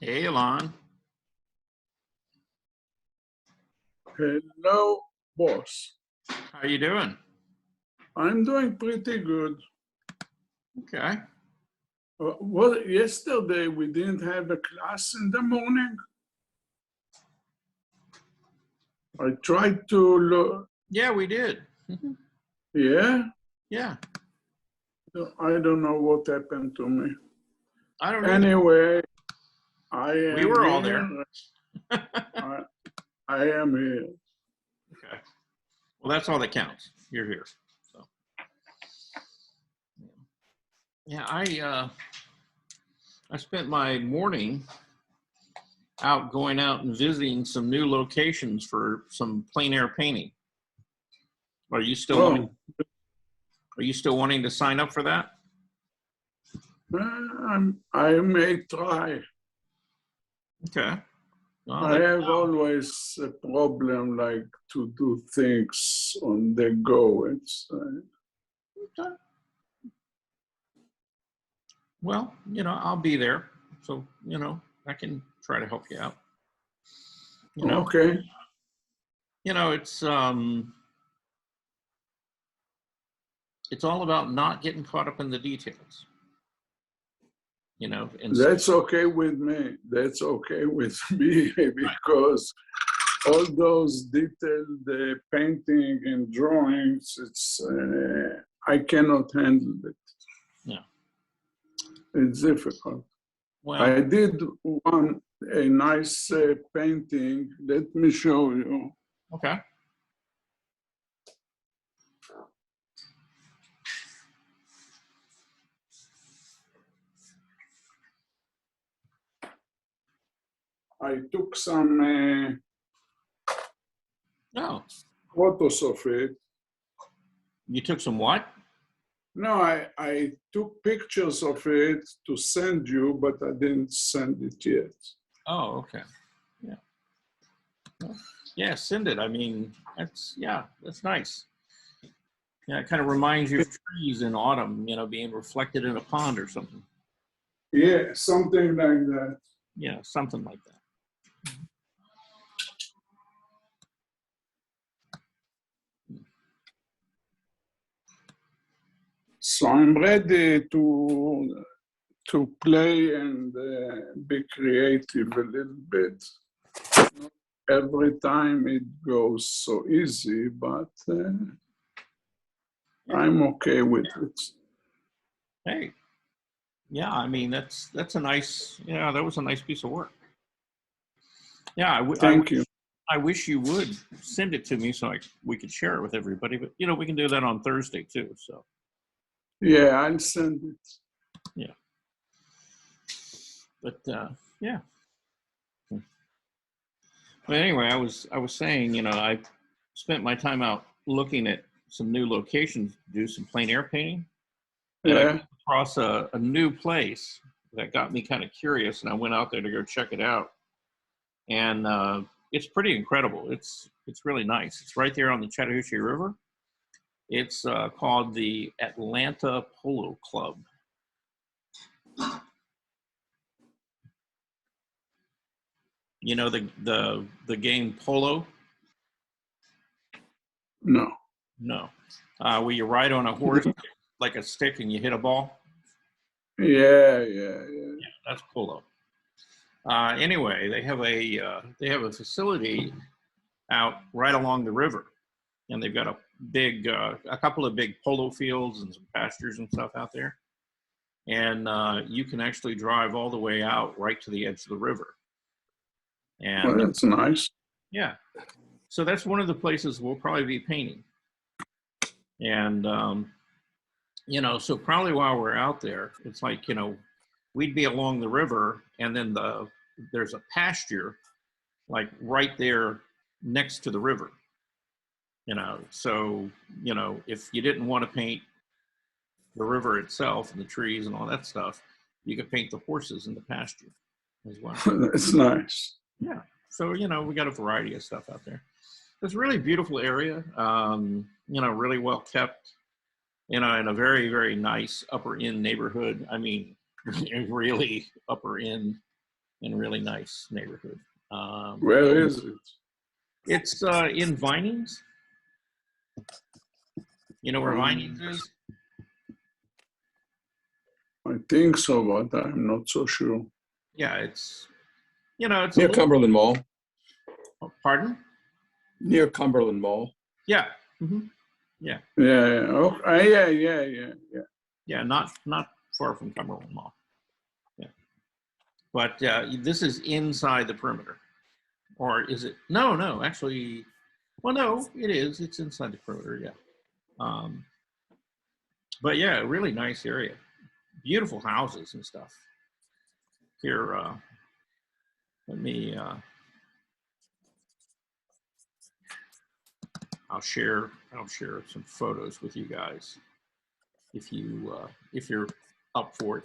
Hey, Alon. Hello, boss. How you doing? I'm doing pretty good. Okay. Well, yesterday we didn't have a class in the morning. I tried to look. Yeah, we did. Yeah? Yeah. I don't know what happened to me. I don't know. Anyway, I We am were all here. there. I am here. Okay. Well, that's all that counts. You're here. So. Yeah, I spent my morning going out and visiting some new locations for some plein air painting. Are you still wanting? Are you still wanting to sign up for that? I may try. Okay. Well, I have always a problem like to do things on the go. okay. Well, I'll be there. So, I can try to help you out. Okay. It's all about not getting caught up in the details. That's okay with me. That's okay with me because all those detailed painting and drawings, I cannot handle it. Yeah. It's difficult. Well, I did a nice painting. Let me show you. Okay. I took some photos of it. You took some what? No, I took pictures of it to send you, but I didn't send it yet. Oh, okay. Yeah. Well, yeah, send it. I mean, that's nice. Yeah, it kind of reminds you of trees in autumn, being reflected in a pond or something. Yeah, something like that. Yeah, something like that. So I'm ready to play and be creative a little bit. Not every time it goes so easy, but I'm okay with it. Hey, yeah, I mean that's a nice, that was a nice piece of work. Yeah, Thank you. I wish you would send it to me so we could share it with everybody. But we can do that on Thursday too. So. Yeah, I'll send it. Yeah. But yeah. But anyway, I was saying, I spent my time out looking at some new locations to do some plein air painting. And I came across a new place that got me kind of curious, and I went out there to go check it out. And it's pretty incredible. It's really nice. It's right there on the Chattahoochee River. It's called the Atlanta Polo Club. You know the game Polo? No. No. Where you ride on a horse like a stick and you hit a ball? Yeah. That's Polo. Anyway, they have a facility out right along the river, and they've got a couple of big polo fields and some pastures and stuff out there, and you can actually drive all the way out right to the edge of the river. And well, that's nice. Yeah, so that's one of the places we'll probably be painting, and so probably while we're out there, it's like we'd be along the river, and then there's a pasture like right there next to the river. So if you didn't want to paint the river itself and the trees and all that stuff, you could paint the horses in the pasture as well. That's nice. Yeah. So we got a variety of stuff out there. It's a really beautiful area. Really well kept. In a very, very nice upper end neighborhood. I mean, really upper end. and really nice neighborhood. Where is it? It's in Vinings. You know where Vinings is? I think so, but I'm not so sure. Yeah, it's, you know, it's Near Cumberland Mall. Pardon? Near Cumberland Mall. Yeah. Mm-hmm. Yeah. Yeah, yeah. Okay. Yeah. Yeah, not far from Cumberland Mall. Yeah. But this is inside the perimeter. Or is it? No, actually, well, no, it is. It's inside the perimeter, yeah. But yeah, really nice area. Beautiful houses and stuff. Here, let me, I'll share some photos with you guys if you're up for it,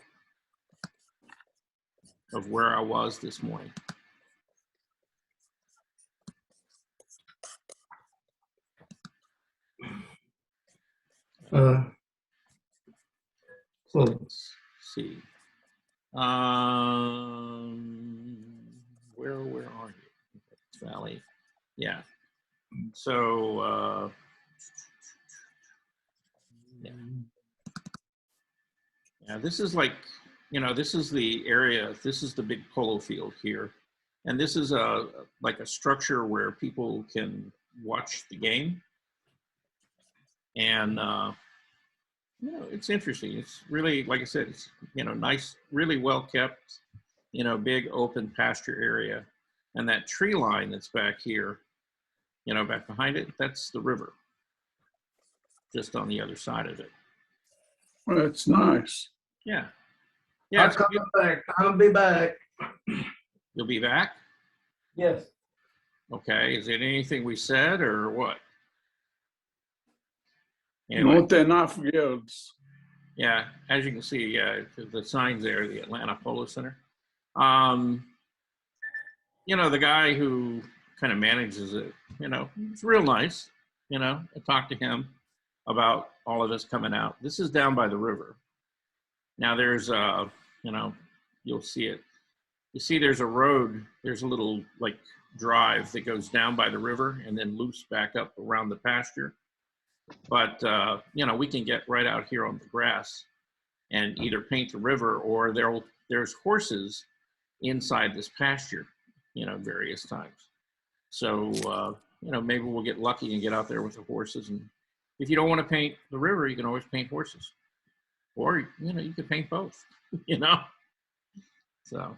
of where I was this morning. So let's see. Where are you? Valley. Yeah. So yeah, this is like, you know, this is the area. This is the big polo field here, and this is like a structure where people can watch the game. And you know, it's interesting. It's really, like I said, it's, you know, nice, really well kept, you know, big open pasture area. And that tree line that's back here, you know, back behind it, that's the river, just on the other side of it. Well, that's nice. Yeah. Yeah. I'm coming back. I'll be back. You'll be back? Yes. Okay. Is it anything we said or what? Anyway. Not enough girls. Yeah, as you can see, yeah, the signs there, the Atlanta Polo Center. You know, the guy who kind of manages it, you know, it's real nice. You know, I talked to him about all of this coming out. This is down by the river. Now there's, you know, you'll see it. You see there's a road, there's a little like drive that goes down by the river and then loops back up around the pasture. But, you know, we can get right out here on the grass and either paint the river, or there's horses inside this pasture, you know, various times. So, you know, maybe we'll get lucky and get out there with the horses. And if you don't want to paint the river, you can always paint horses. Or, you know, you could paint both, you know. So,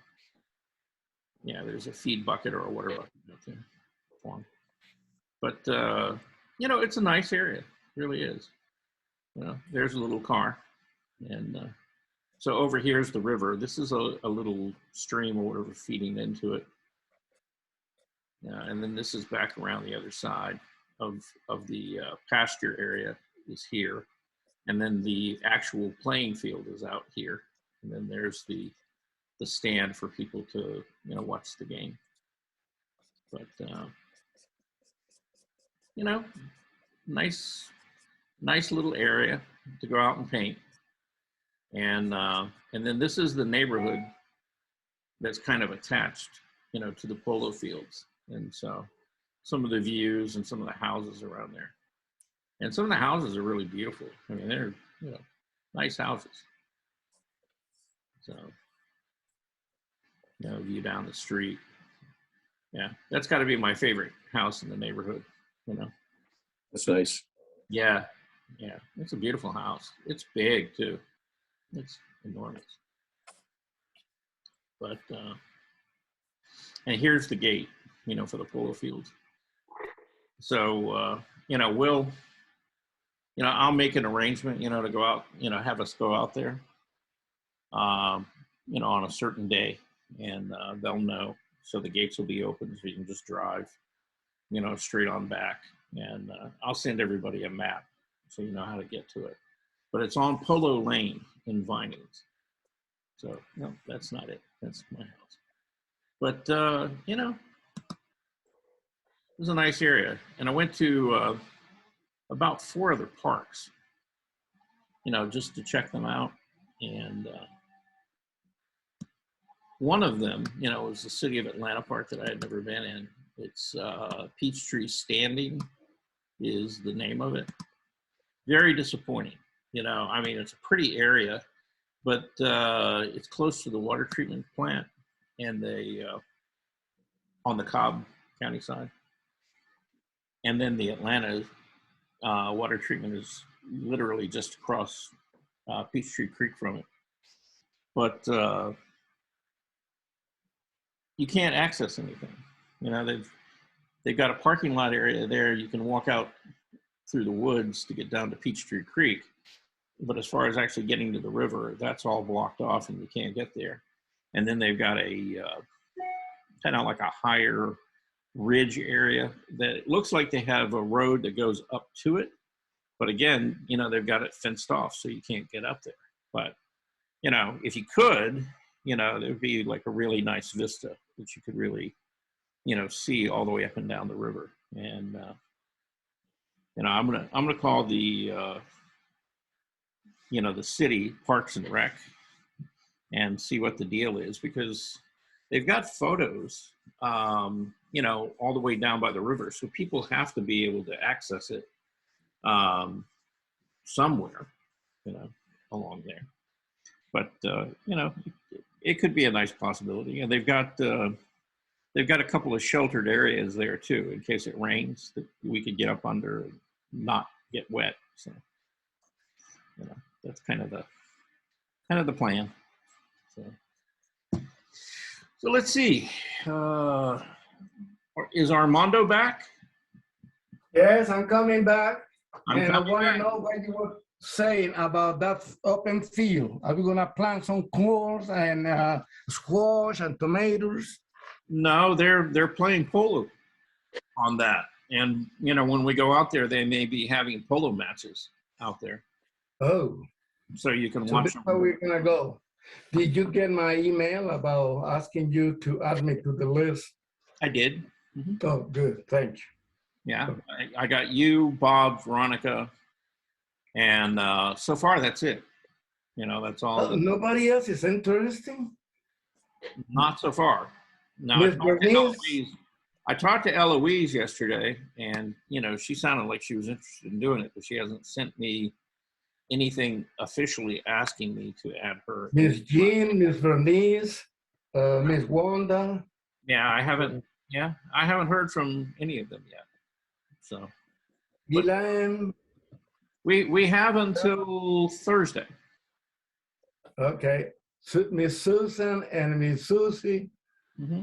yeah, there's a feed bucket or a water bucket out there for them. But, you know, it's a nice area. Really is. You know, there's a little car, and so over here's the river. This is a little stream or whatever feeding into it, and then this is back around the other side of the pasture area is here, and then the actual playing field is out here, and then there's the stand for people to, you know, watch the game. But you know, nice little area to go out and paint. And then this is the neighborhood that's kind of attached, you know, to the polo fields. And so some of the views and some of the houses around there. And some of the houses are really beautiful. I mean, they're, you know, nice houses. So, you know, view down the street. Yeah, that's got to be my favorite house in the neighborhood, you know. That's nice. Yeah, yeah, it's a beautiful house. It's big too. It's enormous. But and here's the gate, you know, for the polo fields. So you know, you know, I'll make an arrangement, you know, to go out, you know, have us go out there, you know, on a certain day, and they'll know. So the gates will be open, so you can just drive, you know, straight on back. And I'll send everybody a map so you know how to get to it. But it's on Polo Lane in Vinings. So, no, that's not it. That's my house. But, you know, it was a nice area. And I went to about 4 other parks, you know, just to check them out. And one of them, you know, was the City of Atlanta Park that I had never been in. It's Peachtree Standing is the name of it. Very disappointing. You know, I mean, it's a pretty area, but it's close to the water treatment plant and on the Cobb County side. And then the Atlanta water treatment is literally just across Peachtree Creek from it. But you can't access anything. You know, they've got a parking lot area there. You can walk out through the woods to get down to Peachtree Creek. But as far as actually getting to the river, that's all blocked off and you can't get there. And then they've got a kind of like a higher ridge area that it looks like they have a road that goes up to it. But again, you know, they've got it fenced off so you can't get up there. But, you know, if you could, you know, there'd be like a really nice vista that you could really, you know, see all the way up and down the river. And, you know, I'm gonna call the, you know, the city Parks and Rec and see what the deal is, because they've got photos, you know, all the way down by the river. So people have to be able to access it somewhere, you know, along there. But, you know, it could be a nice possibility. And they've got a couple of sheltered areas there too, in case it rains, that we could get up under and not get wet. So, you know, that's kind of the plan. So let's see. Is Armando back? Yes, I'm coming back. I'm and coming I want back. to know what you were saying about that open field. Are we going to plant some corn and squash and tomatoes? No, they're playing polo on that. And, you know, when we go out there, they may be having polo matches out there. Oh, So you can so watch that's them. where we're going to go. Did you get my email about asking you to add me to the list? I did. Mhm. Oh, good. Thank you. Yeah, I got you, Bob, Veronica, and so far that's it. You know, that's all. Nobody else is interesting? Not so far. No, Miss Bernice? I talked to Eloise yesterday, and you know, she sounded like she was interested in doing it, but she hasn't sent me anything officially asking me to add her. Miss Jean, Miss Bernice, Miss Wanda. Yeah, I haven't heard from any of them yet. So Gillian. we have until Thursday. Okay. Miss Susan and Miss Susie. Mm-hmm.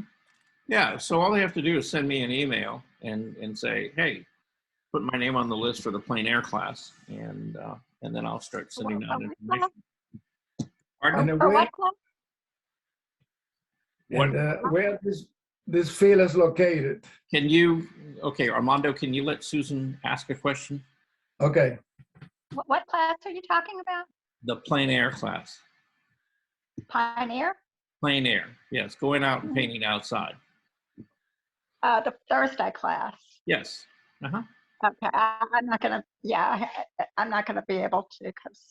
Yeah, so all they have to do is send me an email and say, hey, put my name on the list for the plein air class, and then I'll start sending out information. Pardon? And For what club? where this field is located. Can you, okay, Armando, can you let Susan ask a question? Okay. What class are you talking about? The plein air class. Pioneer? Plein air, yes, going out and painting outside. The Thursday class. Yes. Uh-huh. Okay, I'm not gonna, yeah, I'm not gonna be able to because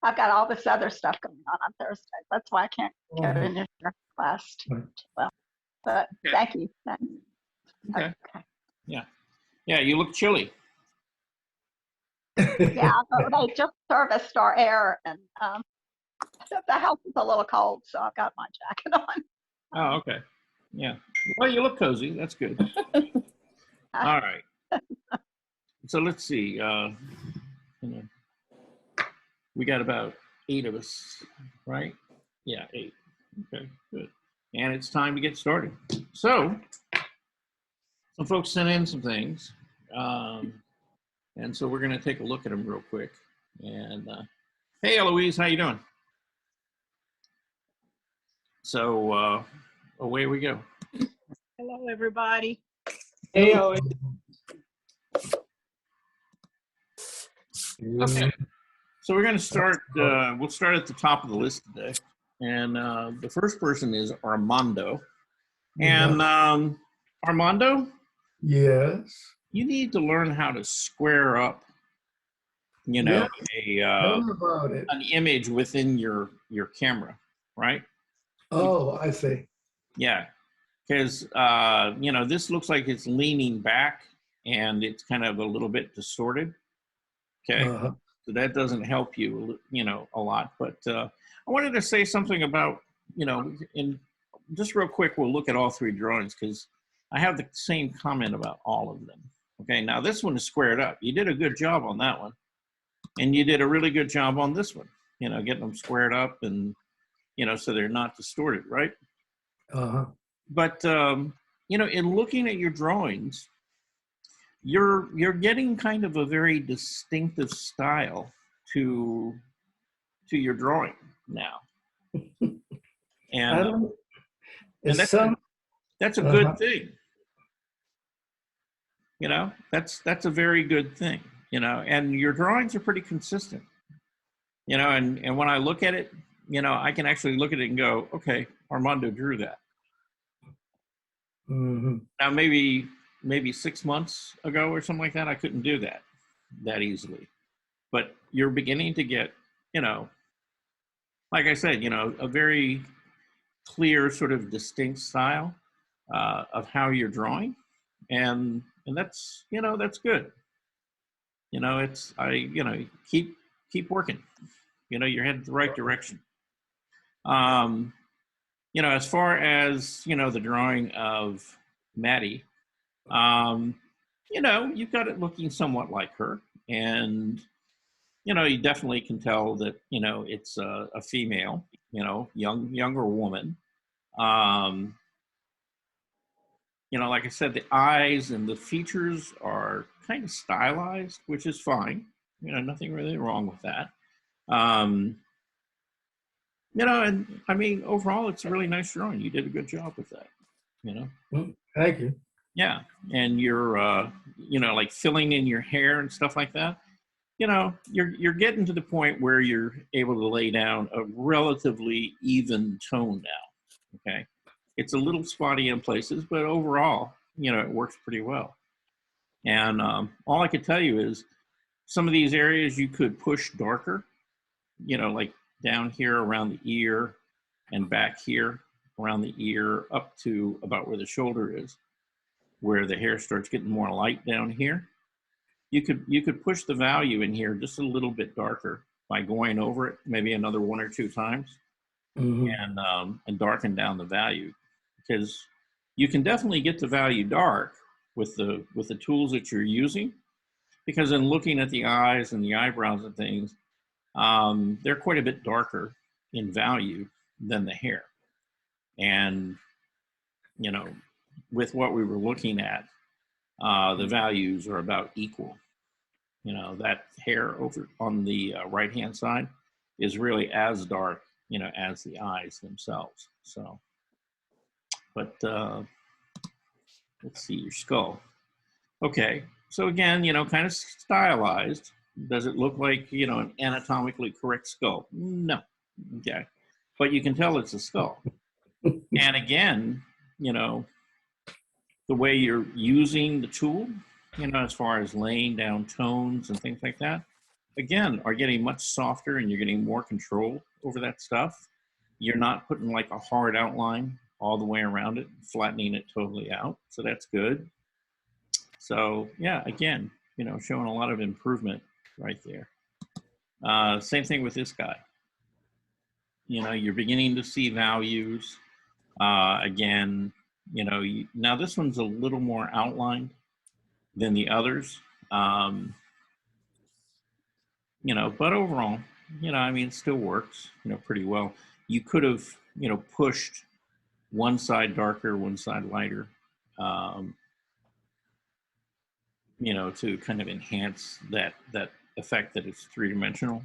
I've got all this other stuff going on Thursday. That's why I can't get in your class too well. But Okay. thank you. Thanks. Okay. Yeah, you look chilly. Yeah, they just serviced our air and the house is a little cold, so I've got my jacket on. Oh, okay. Yeah. Well, you look cozy. That's good. All right. So let's see. We got about 8 of us, right? Yeah, 8. Okay, good. And it's time to get started. So, some folks sent in some things. And so we're going to take a look at them real quick. And hey, Eloise, how you doing? So away we go. Hello, everybody. Hey, Okay. So we're going to start, we'll start at the top of the list today. And the first person is Armando. And Armando, yes. you need to learn how to square up, you know, Tell me about it. an image within your camera, right? Oh, I see. Yeah, because you know, this looks like it's leaning back and it's kind of a little bit distorted. Okay, Uh-huh. so that doesn't help you, you know, a lot. But I wanted to say something about, you know, and just real quick, we'll look at all three drawings because I have the same comment about all of them. Okay, now this one is squared up. You did a good job on that one, and you did a really good job on this one. You know, getting them squared up and, you know, so they're not distorted, right? Uh-huh. But you know, in looking at your drawings, you're getting kind of a very distinctive style to your drawing now, I and don't, and it's some, that's a uh-huh. good thing. You know, that's a very good thing. You know, and your drawings are pretty consistent. You know, and when I look at it, you know, I can actually look at it and go, okay, Armando drew that. Mhm. Now maybe 6 months ago or something like that, I couldn't do that easily. But you're beginning to get, you know, like I said, you know, a very clear sort of distinct style of how you're drawing, and that's, you know, that's good. You know, it's you know, keep working. You know, you're headed the right direction. Um, you know, as far as, you know, the drawing of Maddie, um, you know, you've got it looking somewhat like her, and you know, you definitely can tell that, you know, it's a female, you know, younger woman. Um, you know, like I said, the eyes and the features are kind of stylized, which is fine. You know, nothing really wrong with that. Um, you know, and I mean, overall, it's a really nice drawing. You did a good job with that. You know, Thank you. yeah, and you're, you know, like filling in your hair and stuff like that. You know, you're getting to the point where you're able to lay down a relatively even tone now. Okay, it's a little spotty in places, but overall, you know, it works pretty well. And all I could tell you is some of these areas you could push darker, you know, like down here around the ear and back here around the ear up to about where the shoulder is, where the hair starts getting more light down here. You could push the value in here just a little bit darker by going over it maybe another 1 or 2 times, Mhm. and darken down the value, because you can definitely get the value dark with the tools that you're using, because in looking at the eyes and the eyebrows and things, they're quite a bit darker in value than the hair. And, you know, with what we were looking at, the values are about equal. You know, that hair over on the right hand side is really as dark, you know, as the eyes themselves. So, but let's see your skull. Okay, so again, you know, kind of stylized. Does it look like, you know, an anatomically correct skull? No. Okay, but you can tell it's a skull. And again, you know, the way you're using the tool, you know, as far as laying down tones and things like that, again, are getting much softer, and you're getting more control over that stuff. You're not putting like a hard outline all the way around it, flattening it totally out. So that's good. So yeah, again, you know, showing a lot of improvement right there. Same thing with this guy. You know, you're beginning to see values. Again, you know, now this one's a little more outlined than the others. Um, you know, but overall, you know, I mean, it still works, you know, pretty well. You could have, you know, pushed one side darker, one side lighter, um, you know, to kind of enhance that effect that it's three-dimensional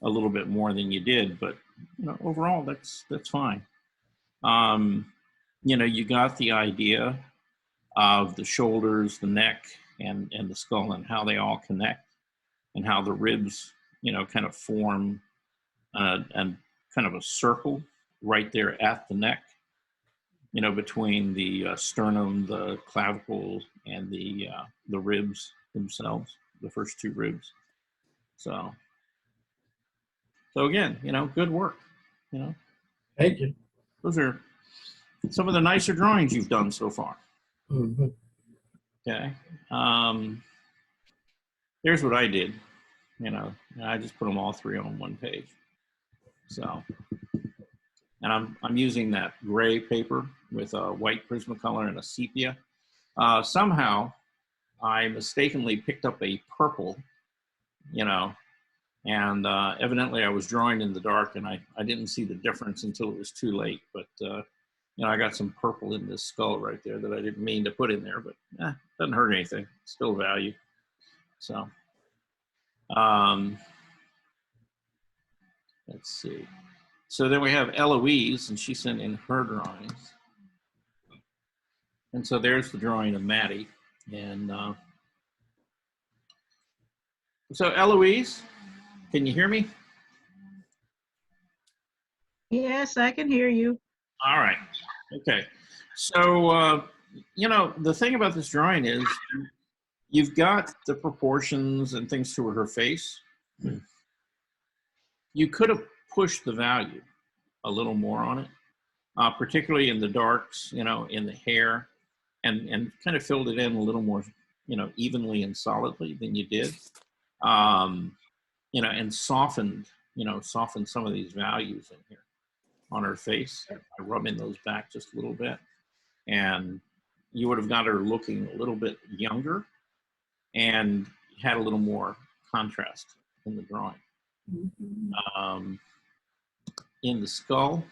a little bit more than you did. But, you know, overall, that's fine. You know, you got the idea of the shoulders, the neck, and the skull, and how they all connect, and how the ribs, you know, kind of form and kind of a circle right there at the neck, you know, between the sternum, the clavicle, and the ribs themselves, the first two ribs. So again, you know, good work, you know. Thank you. those are some of the nicer drawings you've done so far. Mhm. Okay. Here's what I did. You know, I just put them all three on one page. So, and I'm using that gray paper with a white Prismacolor and a sepia. Somehow, I mistakenly picked up a purple, you know, and evidently I was drawing in the dark, and I didn't see the difference until it was too late. But you know, I got some purple in this skull right there that I didn't mean to put in there, but doesn't hurt anything. Still value. So, let's see. So then we have Eloise, and she sent in her drawings. And so there's the drawing of Maddie. And so Eloise, can you hear me? Yes, I can hear you. All right. Okay. So, you know, the thing about this drawing is you've got the proportions and things to her face. You could have pushed the value a little more on it, particularly in the darks, you know, in the hair, and kind of filled it in a little more, you know, evenly and solidly than you did. You know, and softened some of these values in here on her face by rubbing those back just a little bit. And you would have got her looking a little bit younger and had a little more contrast in the drawing. In the skull,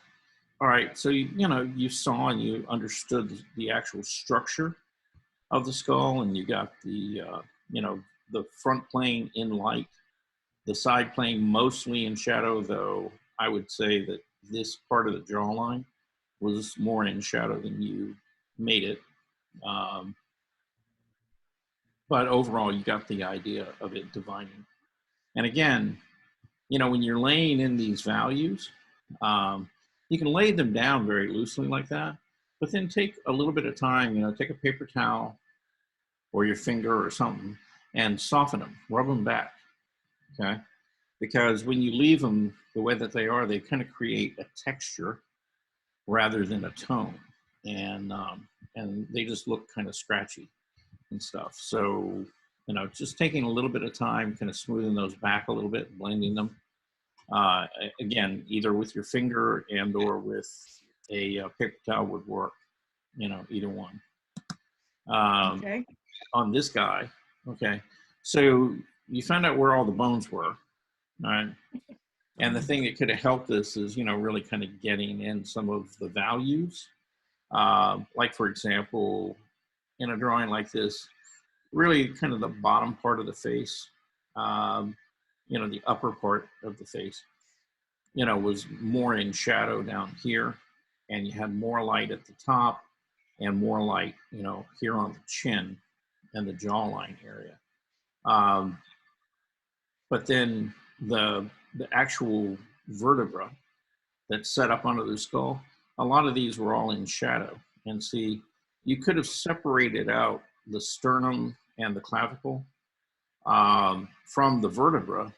all right, so you know, you saw and you understood the actual structure of the skull, and you got the you know, the front plane in light, the side plane mostly in shadow, though I would say that this part of the jawline was more in shadow than you made it. But overall, you got the idea of it divining. And again, you know, when you're laying in these values, you can lay them down very loosely like that, but then take a little bit of time, you know, take a paper towel or your finger or something and soften them, rub them back, okay? Because when you leave them the way that they are, they kind of create a texture rather than a tone. And they just look kind of scratchy and stuff. So, you know, just taking a little bit of time, kind of smoothing those back a little bit, blending them. Again, either with your finger and or with a paper towel would work, you know, either one. Okay. On this guy, okay, so you found out where all the bones were, right? And the thing that could have helped this is, you know, really kind of getting in some of the values. Like, for example, in a drawing like this, really kind of the bottom part of the face, you know, the upper part of the face, you know, was more in shadow down here, and you had more light at the top and more light, you know, here on the chin and the jawline area. But then the actual vertebra that's set up under the skull, a lot of these were all in shadow. And see, you could have separated out the sternum and the clavicle from the vertebra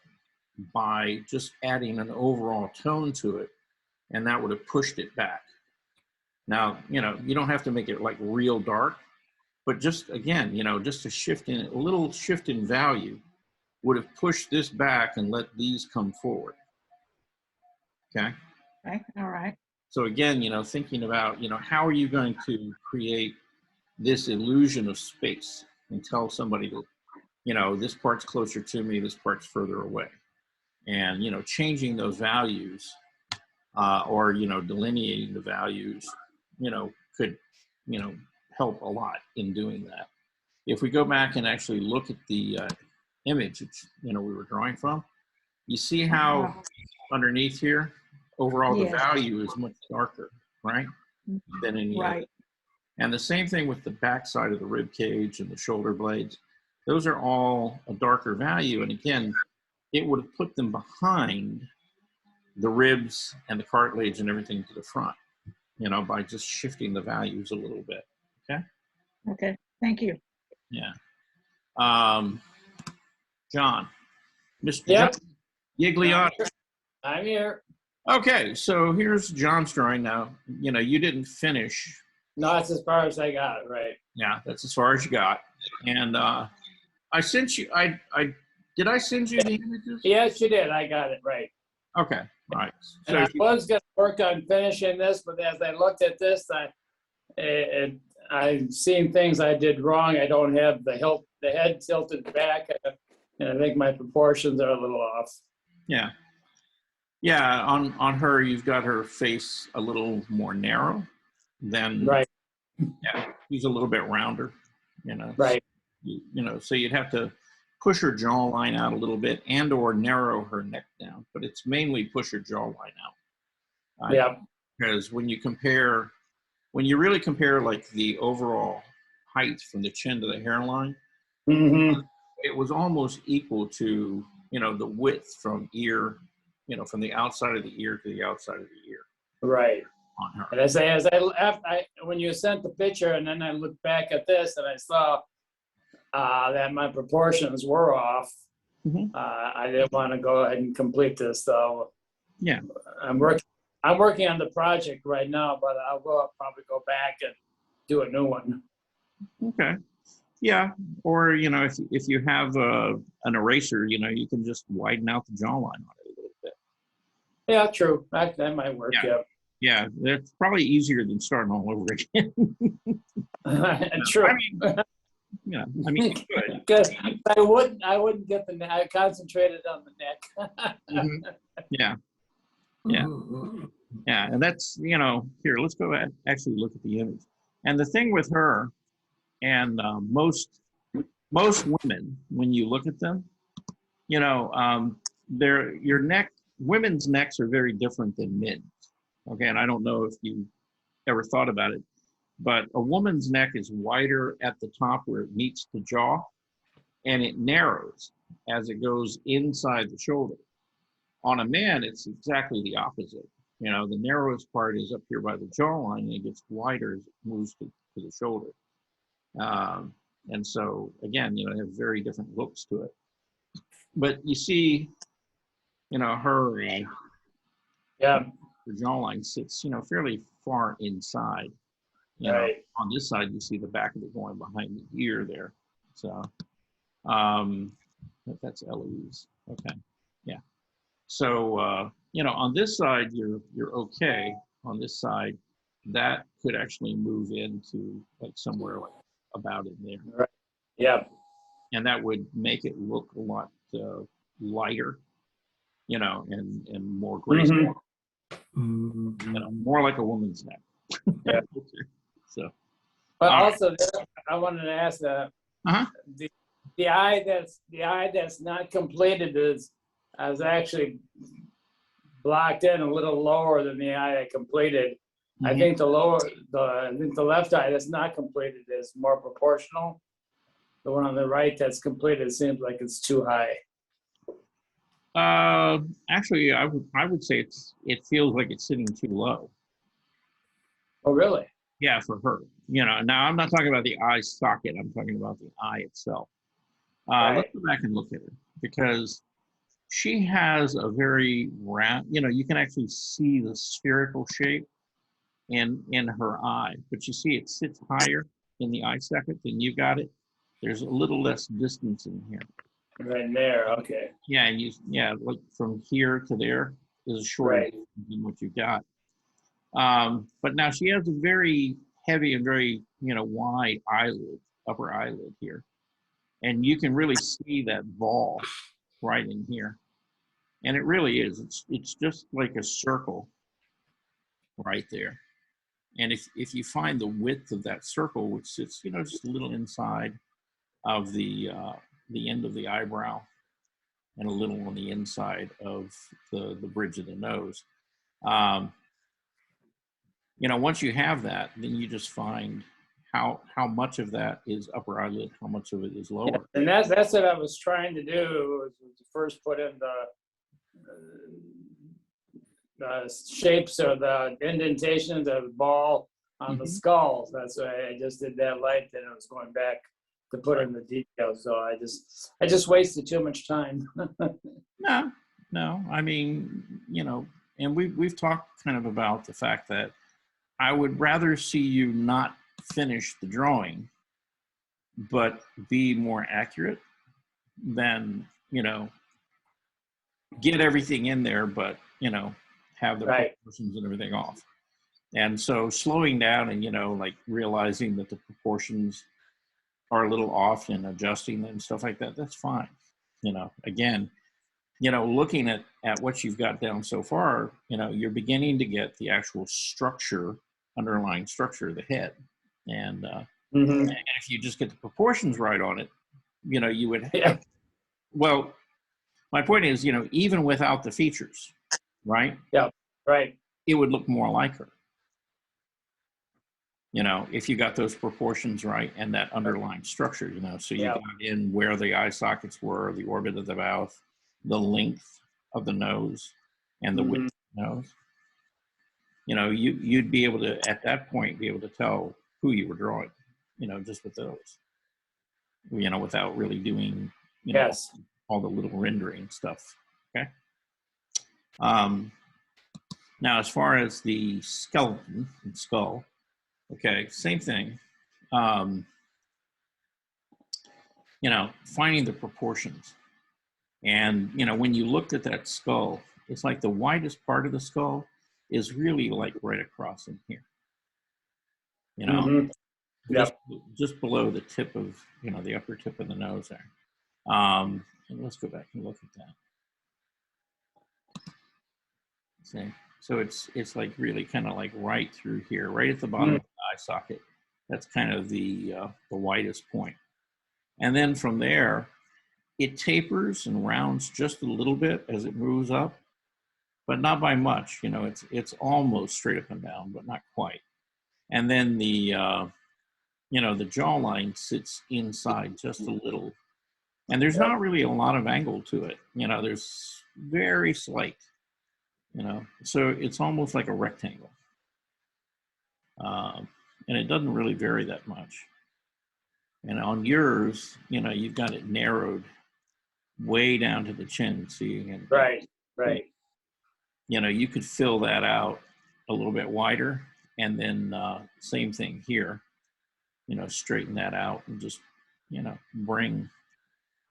by just adding an overall tone to it, and that would have pushed it back. Now, you know, you don't have to make it like real dark, but just, again, you know, just a little shift in value would have pushed this back and let these come forward. Okay. Okay. All right. So again, you know, thinking about, you know, how are you going to create this illusion of space and tell somebody that, you know, this part's closer to me, this part's further away. And, you know, changing those values or, you know, delineating the values, you know, could, you know, help a lot in doing that. If we go back and actually look at the image, you know, we were drawing from, you see how underneath here, overall, the Yes. value is much darker, right? Than in the other. Right. And the same thing with the back side of the rib cage and the shoulder blades. Those are all a darker value. And again, it would have put them behind the ribs and the cartilage and everything to the front, you know, by just shifting the values a little bit. Okay. Okay. Thank you. Yeah. John, Mr. Yep. John Gigliotti. I'm here. Okay, so here's John's drawing now. You know, you didn't finish. No, that's as far as I got, right? Yeah, that's as far as you got. And I sent you, did I send you the images? Yes, you did. I got it, right. Okay, all right. And I was going to work on finishing this, but as I looked at this, I've seen things I did wrong. I don't have the head tilted back, and I think my proportions are a little off. Yeah. Yeah, on her, you've got her face a little more narrow than, Right, yeah, she's a little bit rounder, you know. right. You know, so you'd have to push her jawline out a little bit and or narrow her neck down, but it's mainly push her jawline out. Yeah, Because when you really compare like the overall height from the chin to the hairline, mm-hmm. it was almost equal to, you know, the width from ear, you know, from the outside of the ear to the outside of the ear. Right. On her. And when you sent the picture, and then I looked back at this, and I saw that my proportions were off. Mm-hmm. I didn't want to go ahead and complete this, so Yeah. I'm working on the project right now, but I'll probably go back and do a new one. Okay. Yeah. Or, you know, if you have an eraser, you know, you can just widen out the jawline on it a little bit. Yeah, true. That might work. Yeah. Yeah, that's probably easier than starting all over again. True. I mean, yeah, I mean, you could. Because I wouldn't get the neck. I concentrated on the neck. Mm-hmm. Yeah. Yeah. Yeah. And that's, you know, here, let's go ahead, actually look at the image. And the thing with her and most women, when you look at them, you know, women's necks are very different than men's. Okay. And I don't know if you ever thought about it, but a woman's neck is wider at the top where it meets the jaw, and it narrows as it goes inside the shoulder. On a man, it's exactly the opposite. You know, the narrowest part is up here by the jawline, and it gets wider as it moves to the shoulder. And so, again, you know, they have very different looks to it. But you see, you know, her jawline sits, you know, fairly far inside. You know, on this side, you see the back of it going behind the ear there. So, that's Eloise. Okay, yeah. So, you know, on this side, you're okay. On this side, that could actually move into like somewhere like about in there. Right. Yeah. And that would make it look a lot lighter, you know, and more graceful. Mm-hmm. You know, more like a woman's neck. Yeah. So. But also, I wanted to ask the eye that's not completed is actually blocked in a little lower than the eye I completed. Mm-hmm. I think the left eye that's not completed is more proportional. The one on the right that's completed seems like it's too high. Actually, I would say it feels like it's sitting too low. Oh, really? Yeah, for her. You know, now I'm not talking about the eye socket. I'm talking about the eye itself. Right. Let's go back and look at her, because she has a very round, you know, you can actually see the spherical shape in her eye, but you see it sits higher in the eye socket than you got it. There's a little less distance in here. Right there, okay. Yeah, and like from here to there is a shorter distance than what you got. But now she has a very heavy and very, you know, wide eyelid, upper eyelid here. And you can really see that ball right in here. And it really is. It's just like a circle right there. And if you find the width of that circle, which sits, you know, just a little inside of the end of the eyebrow and a little on the inside of the bridge of the nose, you know, once you have that, then you just find how much of that is upper eyelid, how much of it is lower. Yeah, and that's what I was trying to do, was to first put in the shapes or the indentations of the ball on the skulls. That's why I just did that light, then I was going back to put in the details. So I just wasted too much time. No, I mean, you know, and we've talked kind of about the fact that I would rather see you not finish the drawing, but be more accurate than, you know, get everything in there, but, you know, have the proportions and everything off. And so slowing down and, you know, like realizing that the proportions are a little off and adjusting them and stuff like that, that's fine. You know, again, you know, looking at what you've got down so far, you know, you're beginning to get the actual structure, underlying structure of the head. And, and if you just get the proportions right on it, you know, you would, well, my point is, you know, even without the features, right? Yeah, right. It would look more like her. You know, if you got those proportions right and that underlying structure, you know, so you got in where the eye sockets were, the orbit of the mouth, the length of the nose, and the width of the nose. You know, you'd be able to, at that point, be able to tell who you were drawing, you know, just with those, you know, without really doing, you know, all the little rendering stuff. Okay. Now, as far as the skeleton and skull, okay, same thing. You know, finding the proportions. And, you know, when you looked at that skull, it's like the widest part of the skull is really like right across in here. You know, just below the tip of, you know, the upper tip of the nose there. And let's go back and look at that. See? So it's like really kind of like right through here, right at the bottom of the eye socket. That's kind of the widest point. And then from there, it tapers and rounds just a little bit as it moves up, but not by much. You know, it's almost straight up and down, but not quite. And then the you know, the jawline sits inside just a little, and there's not really a lot of angle to it. You know, there's very slight. You know, so it's almost like a rectangle, and it doesn't really vary that much. And on yours, you know, you've got it narrowed way down to the chin, so you can you know, you could fill that out a little bit wider, and then same thing here, you know, straighten that out and just, you know, bring,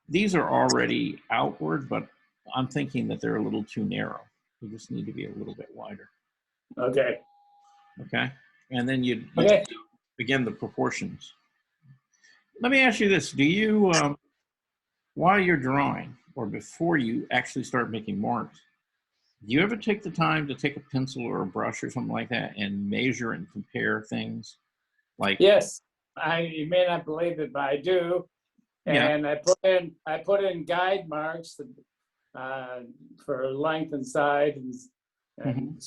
these are already outward, but I'm thinking that they're a little too narrow. You just need to be a little bit wider. Okay. Okay. And then you again, the proportions. Let me ask you this. Do you, while you're drawing or before you actually start making marks, do you ever take the time to take a pencil or a brush or something like that and measure and compare things? Like, yes, you may not believe it, but I do. And I put in guide marks for length and size, and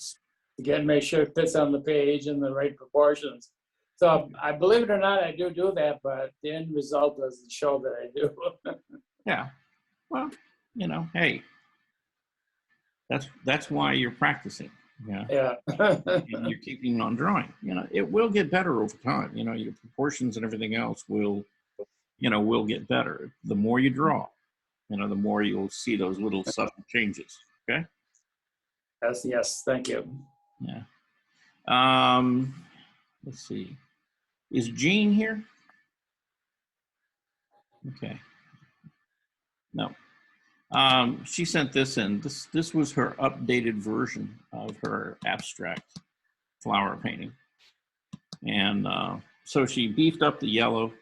again, make sure it fits on the page in the right proportions. So I believe it or not, I do that, but the end result doesn't show that I do. Yeah. Well, you know, hey, that's why you're practicing. Yeah. And you're keeping on drawing. You know, it will get better over time. You know, your proportions and everything else will, you know, will get better. The more you draw, you know, the more you'll see those little subtle changes. Okay. Yes. Thank you. Yeah. Let's see. Is Jean here? Okay. No. She sent this in. This was her updated version of her abstract flower painting. And so she beefed up the yellow,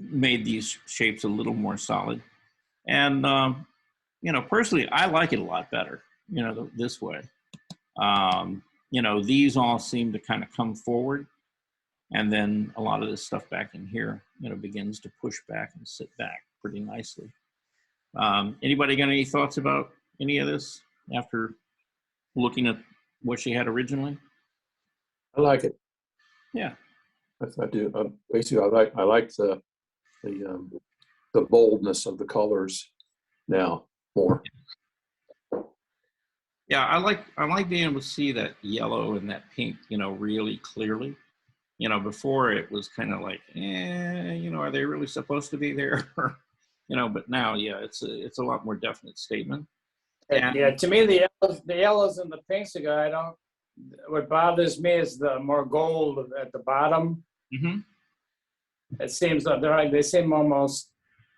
made these shapes a little more solid. And, you know, personally, I like it a lot better, you know, this way. You know, these all seem to kind of come forward. And then a lot of this stuff back in here, you know, begins to push back and sit back pretty nicely. Anybody got any thoughts about any of this after looking at what she had originally? I like it. Yeah, I do. Basically, I like the boldness of the colors now more. yeah. I like being able to see that yellow and that pink, you know, really clearly. You know, before it was kind of like, you know, are they really supposed to be there? You know, but now, yeah, it's a lot more definite statement. And- Yeah, to me, the yellows and the pinks are, I don't, what bothers me is the more gold at the bottom. Mhm. It seems that they seem almost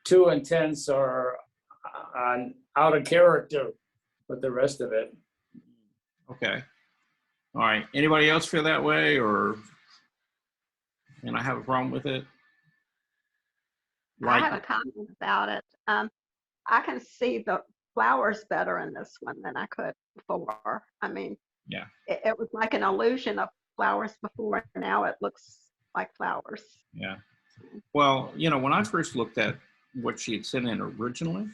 too intense or out of character with the rest of it. Okay. All right. Anybody else feel that way, or and I have a problem with it? I have a comment about it. I can see the flowers better in this one than I could before. I mean, Yeah. it was like an illusion of flowers before. Now it looks like flowers. Yeah. Well, you know, when I first looked at what she had sent in originally,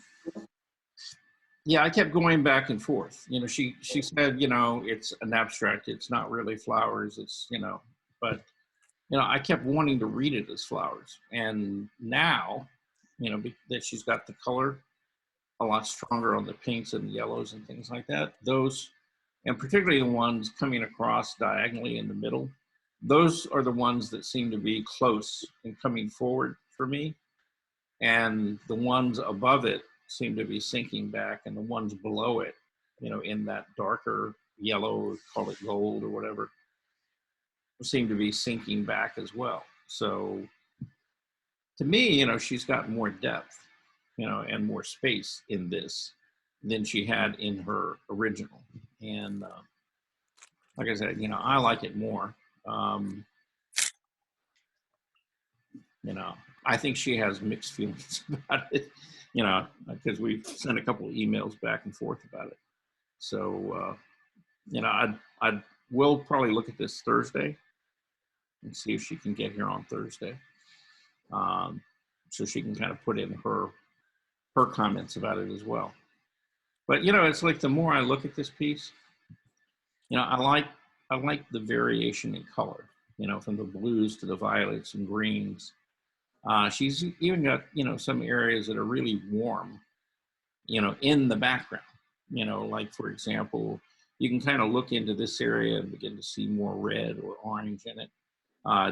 yeah, I kept going back and forth. You know, she said, you know, it's an abstract. It's not really flowers. It's, you know, but, you know, I kept wanting to read it as flowers. And now, you know, that she's got the color a lot stronger on the pinks and yellows and things like that, those, and particularly the ones coming across diagonally in the middle, those are the ones that seem to be close and coming forward for me. And the ones above it seem to be sinking back, and the ones below it, you know, in that darker yellow, or call it gold or whatever, seem to be sinking back as well. So to me, you know, she's got more depth, you know, and more space in this than she had in her original. And like I said, you know, I like it more. You know, I think she has mixed feelings about it, you know, because we've sent a couple of emails back and forth about it. So, you know, I will probably look at this Thursday and see if she can get here on Thursday. So she can kind of put in her comments about it as well. But, you know, it's like the more I look at this piece, you know, I like the variation in color, you know, from the blues to the violets and greens. She's even got, you know, some areas that are really warm, you know, in the background, you know, like, for example, you can kind of look into this area and begin to see more red or orange in it.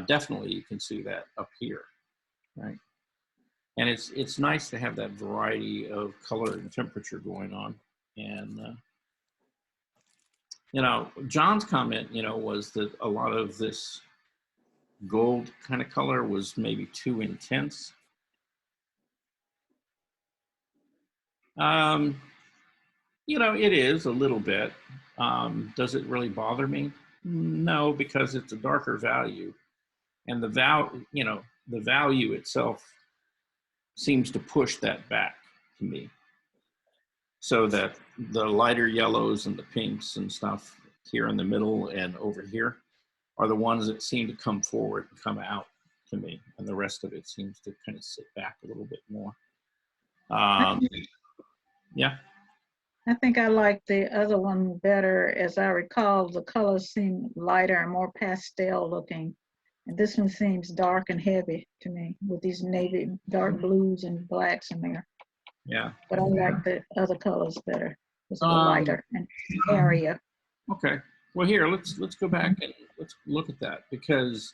Definitely you can see that up here, right? And it's nice to have that variety of color and temperature going on. And, you know, John's comment, you know, was that a lot of this gold kind of color was maybe too intense. You know, it is a little bit. Does it really bother me? No, because it's a darker value, and the value itself seems to push that back to me. So that the lighter yellows and the pinks and stuff here in the middle and over here are the ones that seem to come forward and come out to me, and the rest of it seems to kind of sit back a little bit more. Yeah. I think I like the other one better. As I recall, the colors seem lighter and more pastel looking. And this one seems dark and heavy to me with these navy, dark blues and blacks in there. Yeah. But I like the other colors better. It's a little lighter and area. Okay. Well, here, let's go back and let's look at that, because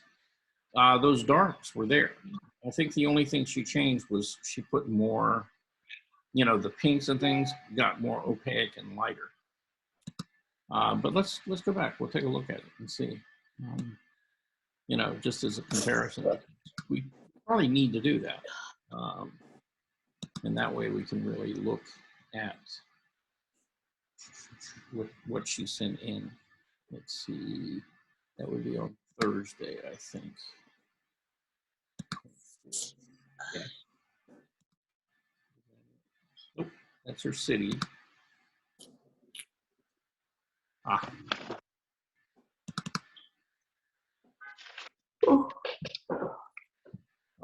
those darks were there. I think the only thing she changed was she put more, you know, the pinks and things got more opaque and lighter. But let's go back. We'll take a look at it and see. You know, just as a comparison, we probably need to do that. And that way we can really look at what she sent in. Let's see, that would be on Thursday, I think. Yeah. Nope, that's her city.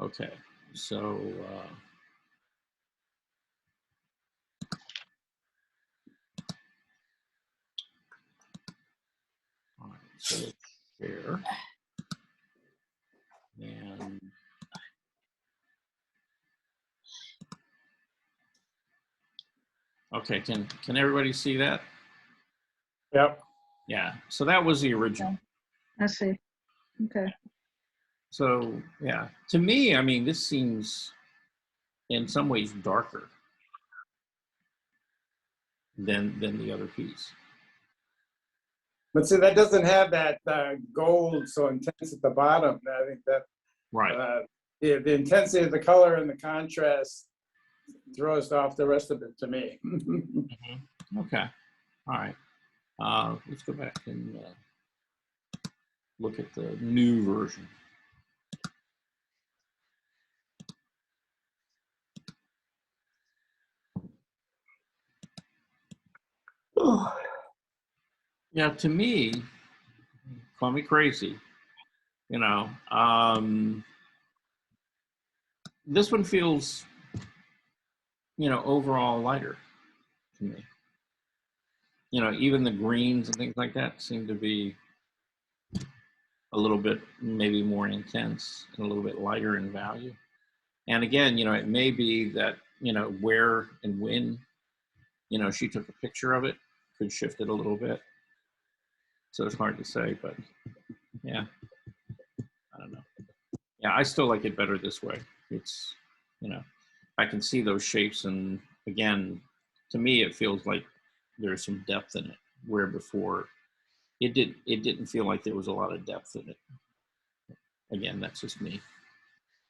Okay, so all right, so let's share. And okay, can everybody see that? Yep. Yeah, so that was the original. I see. Okay. So yeah, to me, I mean, this seems in some ways darker. than the other piece. But see, that doesn't have that gold so intense at the bottom. I think that Right. the intensity of the color and the contrast throws off the rest of it to me. Okay. All right. Let's go back and look at the new version. Yeah, to me, call me crazy, you know, this one feels, you know, overall lighter to me. You know, even the greens and things like that seem to be a little bit maybe more intense and a little bit lighter in value. And again, you know, it may be that, you know, where and when, you know, she took a picture of it could shift it a little bit. So it's hard to say, but yeah, I don't know. Yeah, I still like it better this way. It's, you know, I can see those shapes, and again, to me, it feels like there's some depth in it, where before it didn't feel like there was a lot of depth in it. Again, that's just me.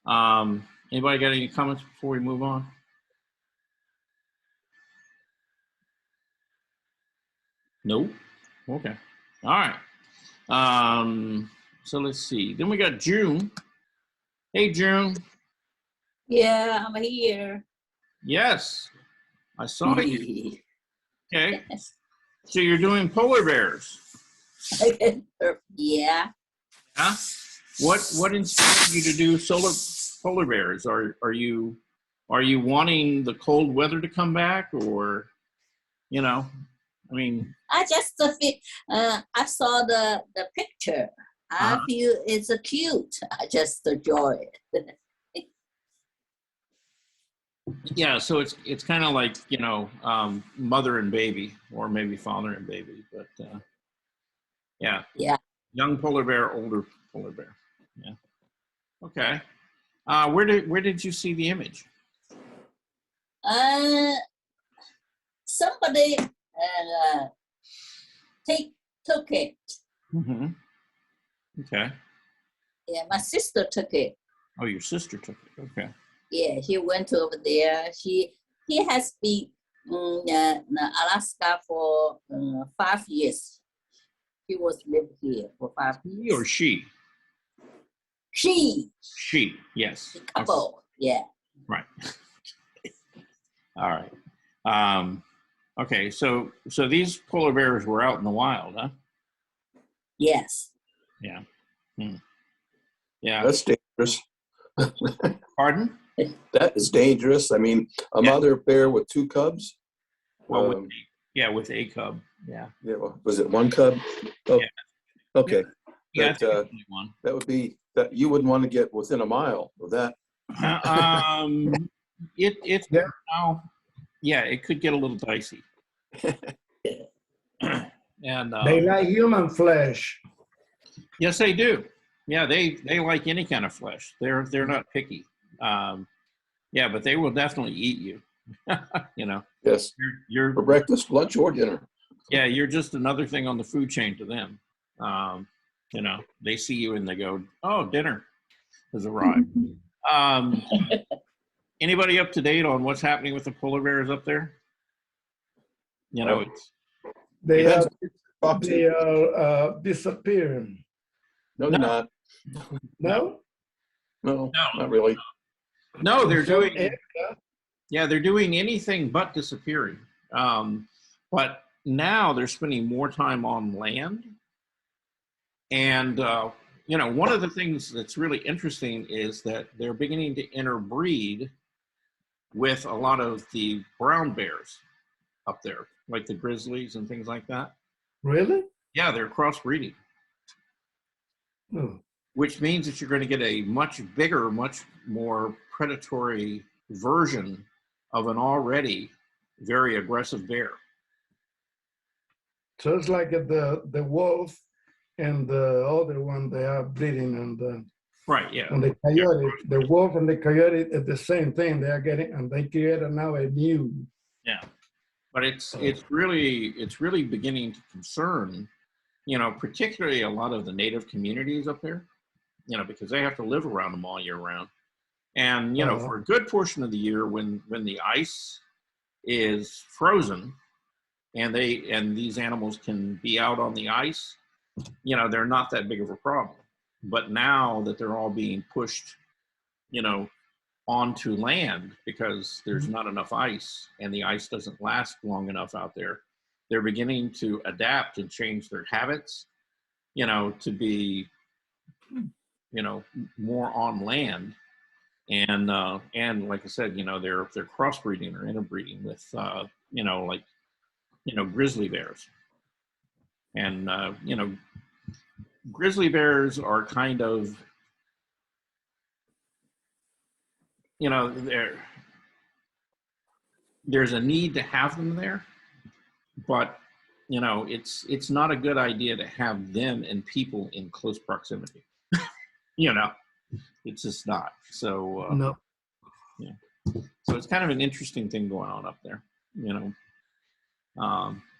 Anybody got any comments before we move on? Nope. Okay. All right. So let's see. Then we got June. Hey, June. Yeah, I'm here. Yes, I saw you. Okay. Yes. So you're doing polar bears. Yeah. Yeah. What inspired you to do polar bears? Are you wanting the cold weather to come back, or, you know, I mean, I just I saw the picture. I feel it's cute. I just enjoy it. yeah. So it's kind of like, you know, mother and baby, or maybe father and baby, but yeah. Yeah. Young polar bear, older polar bear. Yeah. Okay. Where did you see the image? Somebody took it. Mm-hmm. Okay. Yeah, my sister took it. Oh, your sister took it. Okay. Yeah, he went over there. He has been in Alaska for 5 years. He was lived here for 5 years. He or she? She. She. Yes. The couple. Okay. Yeah. Right. All right. Okay. So these polar bears were out in the wild, huh? Yes. Yeah. Yeah. That's dangerous. Pardon? That is dangerous. I mean, a mother bear with 2 cubs. Well, with a cub. Yeah. Yeah. Was it 1 cub? Oh, yeah. Okay. Yeah. That would be that you wouldn't want to get within a mile of that. It's now. Yeah, it could get a little dicey. And they like human flesh. Yes, they do. Yeah, they like any kind of flesh. They're not picky. Yeah, but they will definitely eat you. You know. Yes. You're for breakfast, lunch, or dinner. Yeah, you're just another thing on the food chain to them. You know, they see you and they go, "Oh, dinner has arrived." Anybody up to date on what's happening with the polar bears up there? You know, they are disappearing. No, they're not. No? No, not really. No, they're doing. Yeah, they're doing anything but disappearing. But now they're spending more time on land. And, you know, one of the things that's really interesting is that they're beginning to interbreed with a lot of the brown bears up there, like the grizzlies and things like that. Really? Yeah, they're crossbreeding. Which means that you're going to get a much bigger, much more predatory version of an already very aggressive bear. So it's like the wolf and the other one, they are breeding, and the right, yeah, and the coyote, the wolf and the coyote are the same thing. They are getting, and they create now a new. Yeah. But it's really beginning to concern, particularly a lot of the native communities up there, because they have to live around them all year round. And, for a good portion of the year when the ice is frozen and these animals can be out on the ice, they're not that big of a problem. But now that they're all being pushed, onto land because there's not enough ice and the ice doesn't last long enough out there, they're beginning to adapt and change their habits, to be, more on land. And like I said, they're crossbreeding or interbreeding with, grizzly bears. And, grizzly bears are kind of, there's a need to have them there, but it's not a good idea to have them and people in close proximity. It's just not. So No. yeah. So it's kind of an interesting thing going on up there,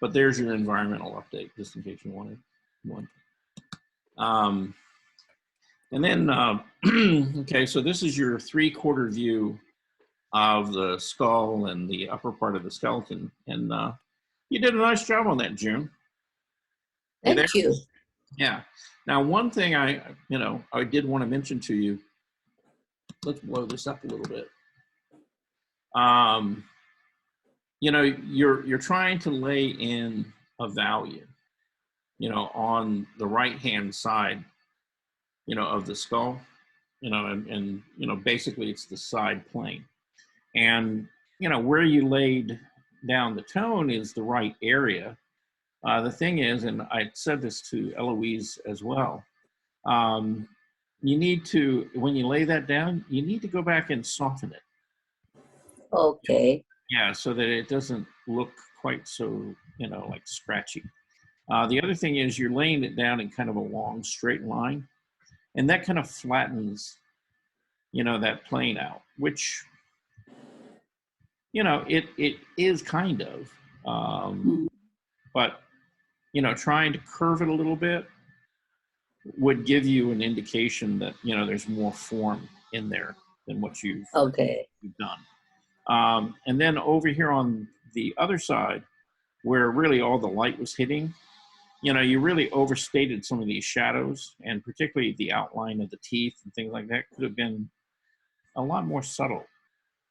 but there's your environmental update, just in case you wanted one. And then, okay, so this is your 3/4 view of the skull and the upper part of the skeleton. And you did a nice job on that, June. Thank you. Yeah. Now, one thing I did want to mention to you, let's blow this up a little bit. You're trying to lay in a value, on the right-hand side, of the skull, and basically it's the side plane. And, where you laid down the tone is the right area. The thing is, and I said this to Eloise as well, you need to, when you lay that down, you need to go back and soften it. Okay. Yeah, so that it doesn't look quite so, like scratchy. The other thing is you're laying it down in kind of a long, straight line, and that kind of flattens, that plane out, which, it is kind of, but, trying to curve it a little bit would give you an indication that, there's more form in there than what you've done. And then over here on the other side, where really all the light was hitting, you really overstated some of these shadows, and particularly the outline of the teeth and things like that could have been a lot more subtle,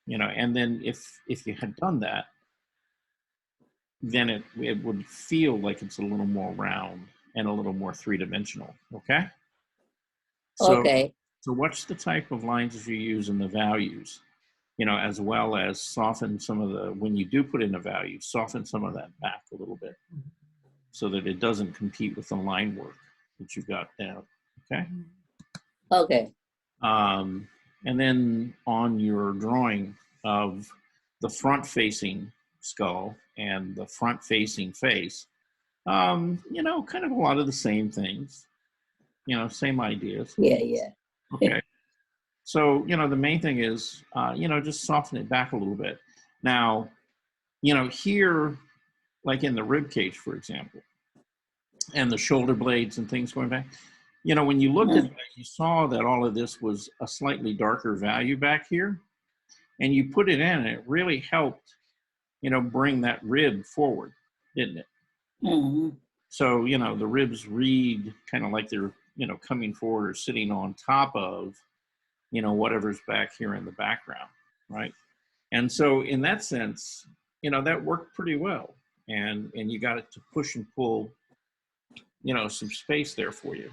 and then if you had done that, then it would feel like it's a little more round and a little more three-dimensional, okay? Okay. So watch the type of lines that you use in the values, as well as soften some of the, when you do put in a value, soften some of that back a little bit so that it doesn't compete with the line work that you've got down, okay? Okay. And then on your drawing of the front-facing skull and the front-facing face, kind of a lot of the same things, same ideas. Yeah. Okay. So, the main thing is, just soften it back a little bit. Now, here, like in the rib cage, for example, and the shoulder blades and things going back, when you looked at that, you saw that all of this was a slightly darker value back here, and you put it in, and it really helped, bring that rib forward, didn't it? Mm-hmm. So, the ribs read kind of like they're, coming forward or sitting on top of, whatever's back here in the background, right? And so in that sense, that worked pretty well. And you got it to push and pull, some space there for you,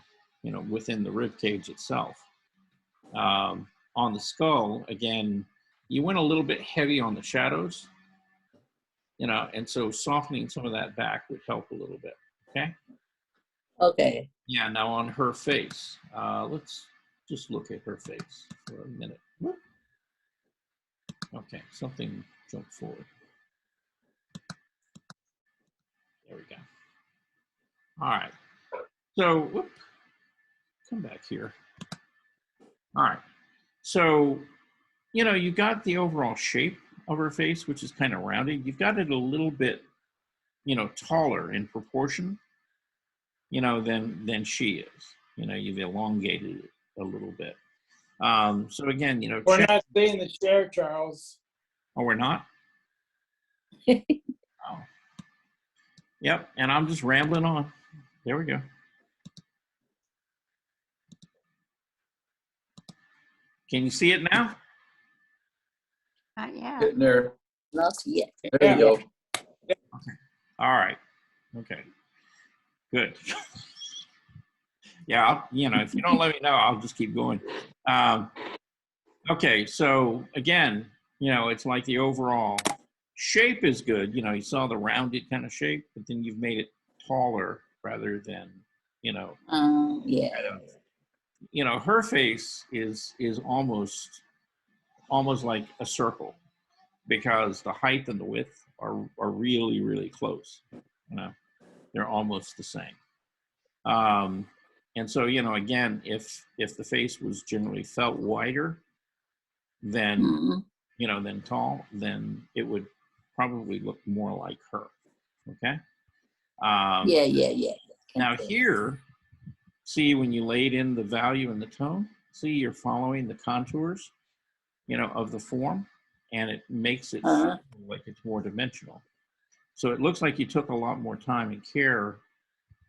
within the rib cage itself. On the skull, again, you went a little bit heavy on the shadows, and so softening some of that back would help a little bit, okay? Okay. Yeah, now on her face, let's just look at her face for a minute. Okay, something jumped forward. There we go. All right. So, come back here. All right. So, you got the overall shape of her face, which is kind of rounded. You've got it a little bit, taller in proportion, than she is. You've elongated it a little bit. So again, We're not seeing the share, Charles. Oh, we're not? Oh. Yep, and I'm just rambling on. There we go. Can you see it now? Not yet. Getting there. Not yet. There you go. Okay. All right. Okay. Good. Yeah, if you don't let me know, I'll just keep going. Okay, so again, it's like the overall shape is good. You saw the rounded kind of shape, but then you've made it taller rather than, Yeah. kind of, her face is almost like a circle because the height and the width are really, really close. They're almost the same. And so, again, if the face was generally felt wider than, than tall, then it would probably look more like her. Okay. Yeah. Now here, see when you laid in the value and the tone, see you're following the contours, of the form, and it makes it feel like it's more dimensional. So it looks like you took a lot more time and care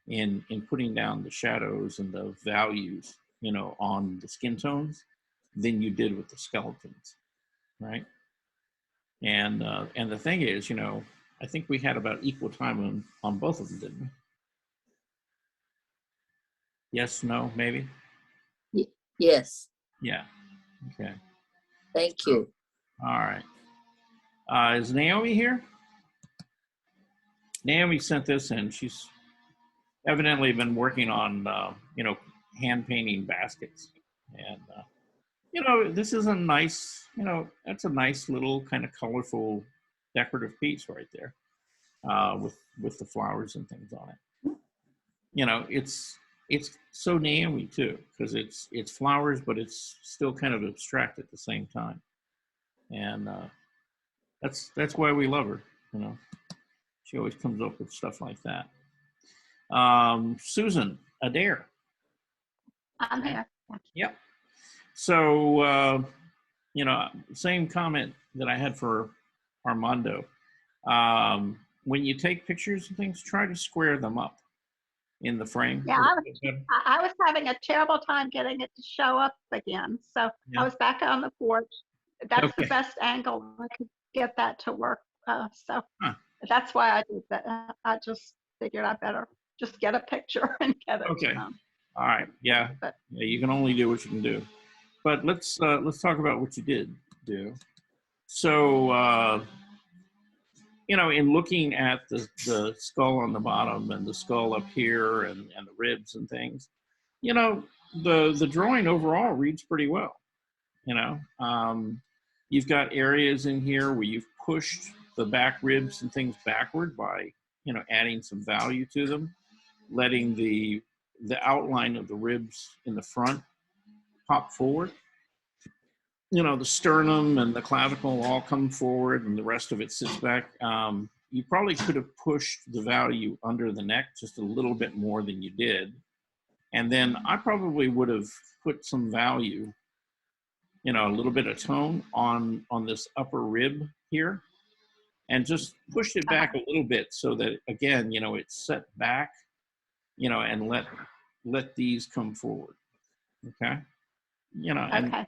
in putting down the shadows and the values, on the skin tones than you did with the skeletons, right? And the thing is, I think we had about equal time on both of them, didn't we? Yes, no, maybe? Yes. Yeah. Okay. Thank you. All right. Is Naomi here? Naomi sent this in. She's evidently been working on, hand painting baskets. And, this is a nice, that's a nice little kind of colorful decorative piece right there with the flowers and things on it. It's so Naomi too, because it's flowers, but it's still kind of abstract at the same time. And that's why we love her, She always comes up with stuff like that. Susan, Adair. I'm here. Yep. So, same comment that I had for Armando. When you take pictures and things, try to square them up in the frame. Yeah, I was having a terrible time getting it to show up again. So Yeah. I was back on the porch. That's Okay. the best angle I could get that to work. So that's why I did that. I just figured I better just get a picture and get it. Okay. All right. Yeah. You can only do what you can do. But let's talk about what you did do. So, in looking at the skull on the bottom and the skull up here and the ribs and things, the drawing overall reads pretty well. You've got areas in here where you've pushed the back ribs and things backward by, adding some value to them, letting the outline of the ribs in the front pop forward. The sternum and the clavicle all come forward and the rest of it sits back. You probably could have pushed the value under the neck just a little bit more than you did. And then I probably would have put some value, a little bit of tone on this upper rib here and just pushed it back a little bit so that, again, it's set back, and let these come forward. Okay. And,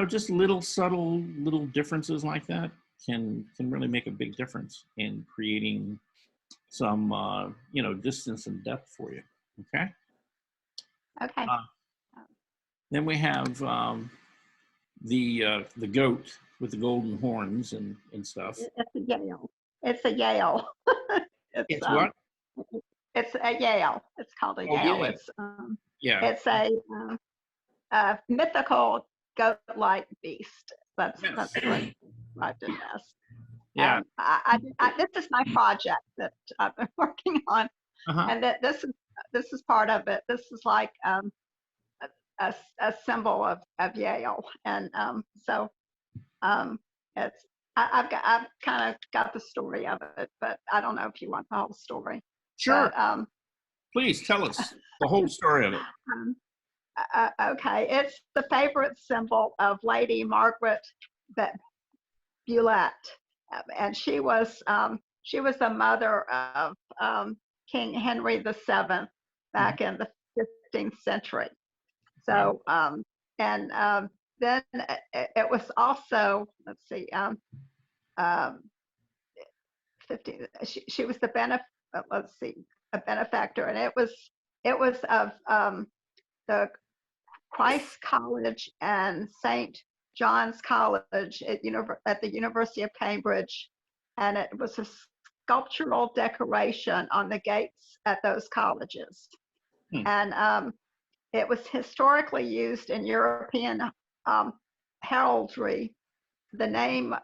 just little subtle little differences like that can really make a big difference in creating some, distance and depth for you. Okay. Okay. Then we have the goat with the golden horns and stuff. It's a Yale. It's a Yale. It's what? It's a Yale. It's called a Yale. Yeah. It's a mythical goat-like beast. That's what I did best. Yeah. This is my project that I've been working on, and that this is part of it. This is like a symbol of Yale, and so it's I've kind of got the story of it, but I don't know if you want the whole story. Sure. But, please tell us the whole story of it. Okay, it's the favorite symbol of Lady Margaret Bulett, and she was the mother of King Henry VII back in the 15th century. So then it was also, let's see, 15. She was the a benefactor, and it was of the Christ College and St. John's College at the University of Cambridge, and it was a sculptural decoration on the gates at those colleges. And it was historically used in European heraldry. The name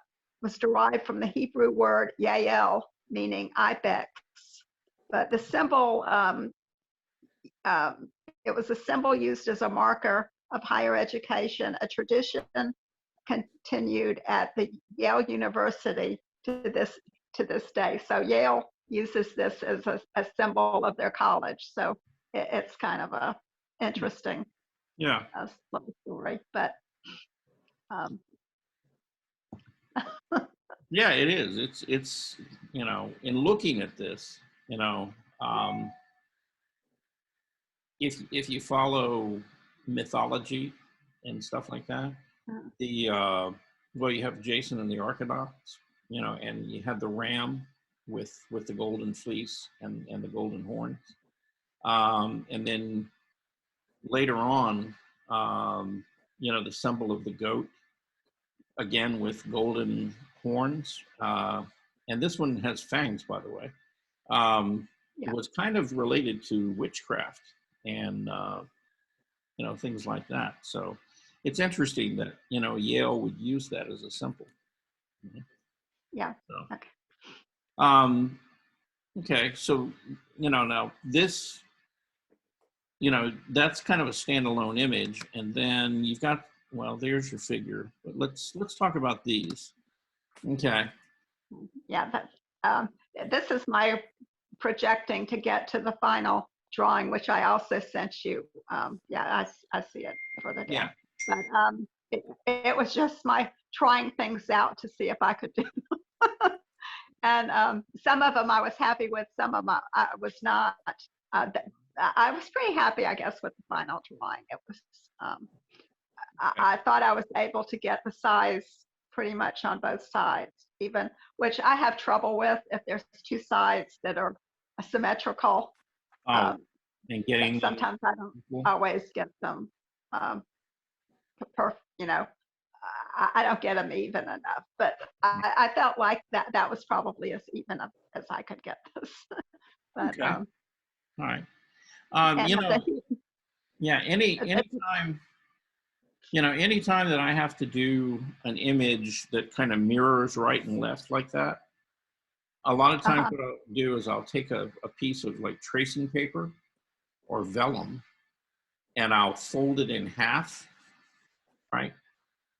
was derived from the Hebrew word Yael, meaning ibex. But the symbol, it was a symbol used as a marker of higher education, a tradition continued at the Yale University to this day. So Yale uses this as a symbol of their college. So it's kind of a interesting little story, but yeah, it is. It's in looking at this, if you follow mythology and stuff like that, you have Jason and the Argonauts, and you have the ram with the golden fleece and the golden horns, and then later on, the symbol of the goat, again with golden horns, and this one has fangs, by the way. It was kind of related to witchcraft and things like that. So it's interesting that Yale would use that as a symbol. Yeah. So, okay. Okay. So now this, that's kind of a standalone image, and then you've got, well, there's your figure. But let's talk about these. Okay. Yeah. This is my projecting to get to the final drawing, which I also sent you. I see it further down. Yeah. But it was just my trying things out to see if I could do them. And some of them I was happy with, some of them I was not. I was pretty happy, I guess, with the final drawing. It was, I thought I was able to get the size pretty much on both sides, even, which I have trouble with if there's two sides that are symmetrical. And getting sometimes I don't always get them I don't get them even enough, but I felt like that was probably as even as I could get this. But okay. All right. Anytime that I have to do an image that kind of mirrors right and left like that, a lot of times what I'll do is I'll take a piece of like tracing paper or vellum, and I'll fold it in half, right,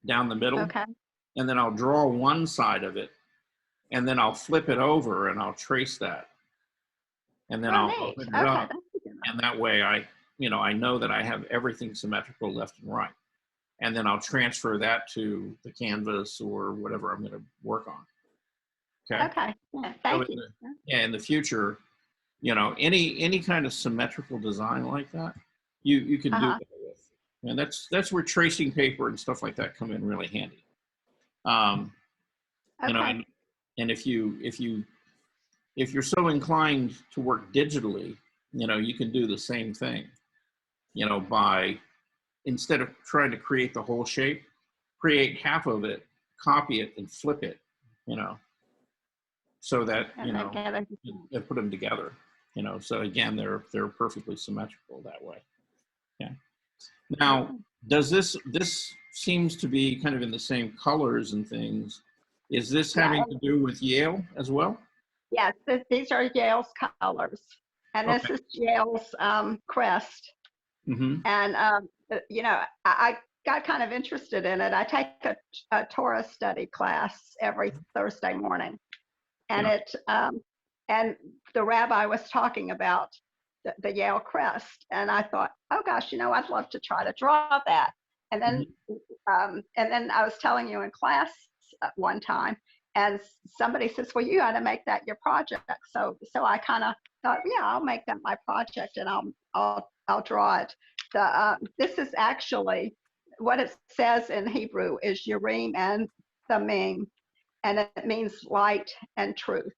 down the middle. Okay. And then I'll draw one side of it, and then I'll flip it over and I'll trace that. And then I'll open it up. And that way I know that I have everything symmetrical left and right. And then I'll transfer that to the canvas or whatever I'm going to work on. Okay. Okay. Yeah, thank you. In the future, any kind of symmetrical design like that, you can do that with. And that's where tracing paper and stuff like that come in really handy. And if you're so inclined to work digitally, you can do the same thing, by, instead of trying to create the whole shape, create half of it, copy it, and flip it, so that, and put them together, so again, they're perfectly symmetrical that way. Okay. Now, does this seems to be kind of in the same colors and things. Is this having to do with Yale as well? Yes, these are Yale's colors, and this is Yale's crest. Mm-hmm. And I got kind of interested in it. I take a Torah study class every Thursday morning, and and the rabbi was talking about the Yale crest, and I thought, oh gosh, I'd love to try to draw that. And then I was telling you in class one time, and somebody says, well, you got to make that your project. So I kind of thought, yeah, I'll make that my project, and I'll draw it. This is actually what it says in Hebrew is Yerim and Thamim, and it means light and truth,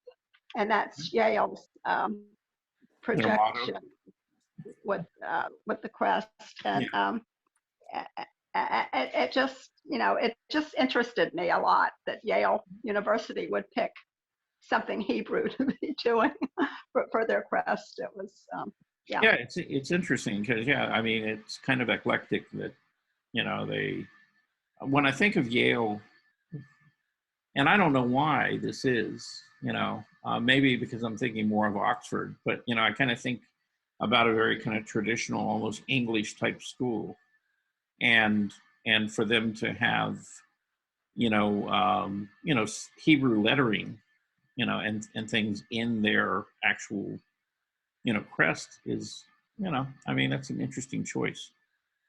and that's Yale's projection with the crest, and it just it just interested me a lot that Yale University would pick something Hebrew to be doing for their crest. It was yeah, it's interesting because I mean it's kind of eclectic that they, when I think of Yale, and I don't know why this is, maybe because I'm thinking more of Oxford, but I kind of think about a very kind of traditional, almost English type school, and for them to have Hebrew lettering, and things in their actual crest is, I mean, that's an interesting choice.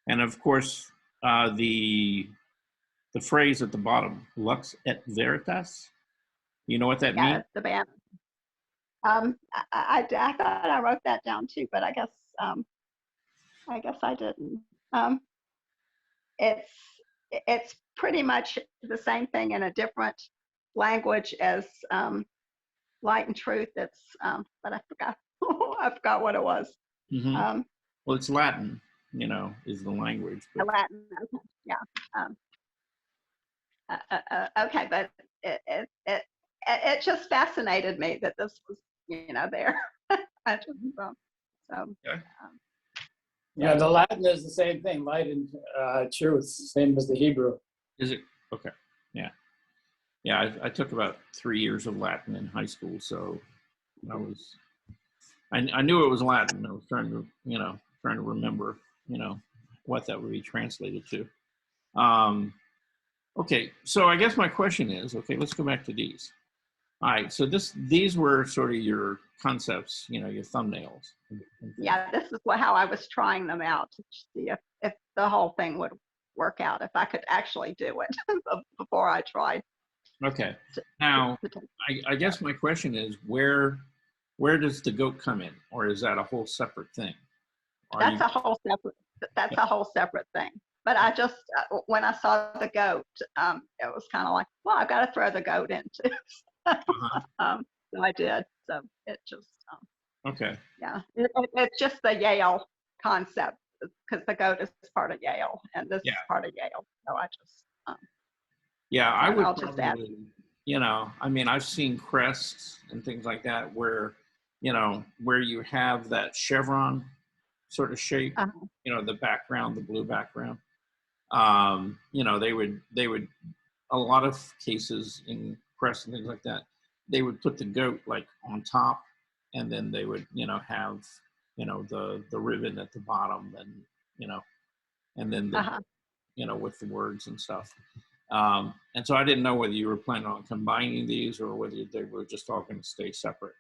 And of course the phrase at the bottom, lux et veritas, you know what that means? The band. I thought I wrote that down too, but I guess I didn't. It's pretty much the same thing in a different language as light and truth. It's but I forgot I forgot what it was. Mm-hmm. Well, it's Latin, is the language. But... Latin, okay. Yeah. Okay, but it just fascinated me that this was there. I just okay. Yeah, the Latin is the same thing, light and truth, same as the Hebrew. Is it? Okay. Yeah, I took about 3 years of Latin in high school, so I knew it was Latin. I was trying to remember what that would be translated to. Okay, so I guess my question is, okay, let's go back to these. All right, so these were sort of your concepts, your thumbnails. Yeah, this is how I was trying them out to see if the whole thing would work out, if I could actually do it before I tried. Okay, now I guess my question is, where does the goat come in, or is that a whole separate thing? That's a whole separate thing. But I just, when I saw the goat, it was kind of like, well, I've got to throw the goat in too. So I did. So it just, okay. Yeah, it's just the Yale concept, because the goat is part of Yale, and this is part of Yale. So I just, I would I'll just add. I mean, I've seen crests and things like that where, where you have that chevron sort of shape, the background, the blue background. They would, a lot of cases in crests and things like that, they would put the goat like on top, and then they would, have, the ribbon at the bottom, and then the, with the words and stuff. And so I didn't know whether you were planning on combining these or whether they were just all going to stay separate.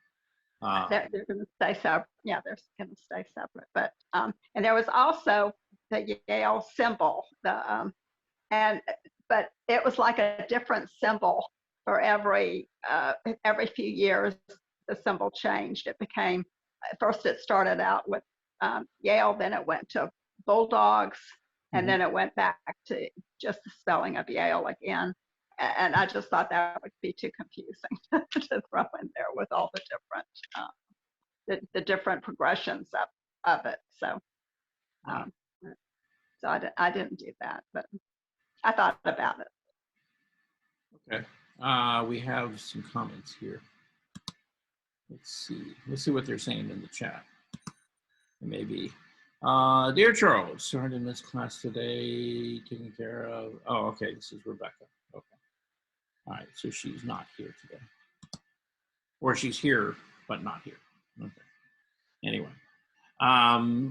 They're going to stay separate. Yeah, they're going to stay separate. But and there was also the Yale symbol. But it was like a different symbol for every few years. The symbol changed. It became, first it started out with Yale, then it went to Bulldogs, and then it went back to just the spelling of Yale again. And I just thought that would be too confusing to throw in there with all the different the different progressions of it. So I didn't do that, but I thought about it. Okay, we have some comments here. Let's see what they're saying in the chat. Maybe. Dear Charles, sorry to miss class today. Taking care of. Oh, okay. This is Rebecca. Okay. All right. So she's not here today, or she's here but not here. Okay. Anyway.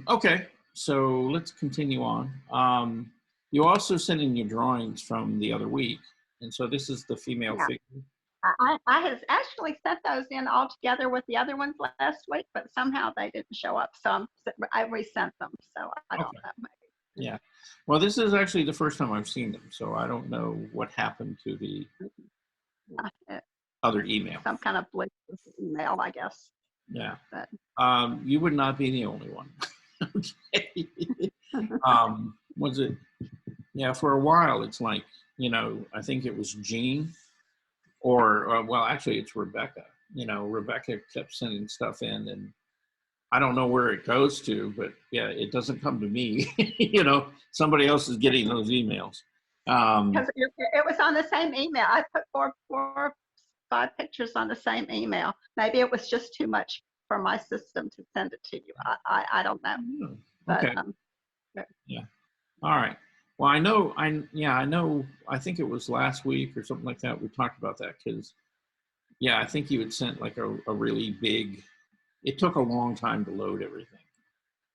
Okay. So let's continue on. You also sent in your drawings from the other week. And so this is the female Yeah. figure. I had actually sent those in all together with the other ones last week, but somehow they didn't show up. So I resent them. So I don't Okay. know. Maybe. Yeah. Well, this is actually the first time I've seen them. So I don't know what happened to the other email. Some kind of blue email, I guess. Yeah. But You would not be the only one. Okay. Was it? Yeah, for a while, it's like, you know, I think it was Jean or well, actually it's Rebecca. You know, Rebecca kept sending stuff in and I don't know where it goes to, but yeah, it doesn't come to me. You know, somebody else is getting those emails. because it was on the same email. I put four, 5 pictures on the same email. Maybe it was just too much for my system to send it to you. I don't know. Okay. But, Yeah. All right. Well, I know. I think it was last week or something like that. We talked about that because, yeah, I think you had sent like a really big. It took a long time to load everything.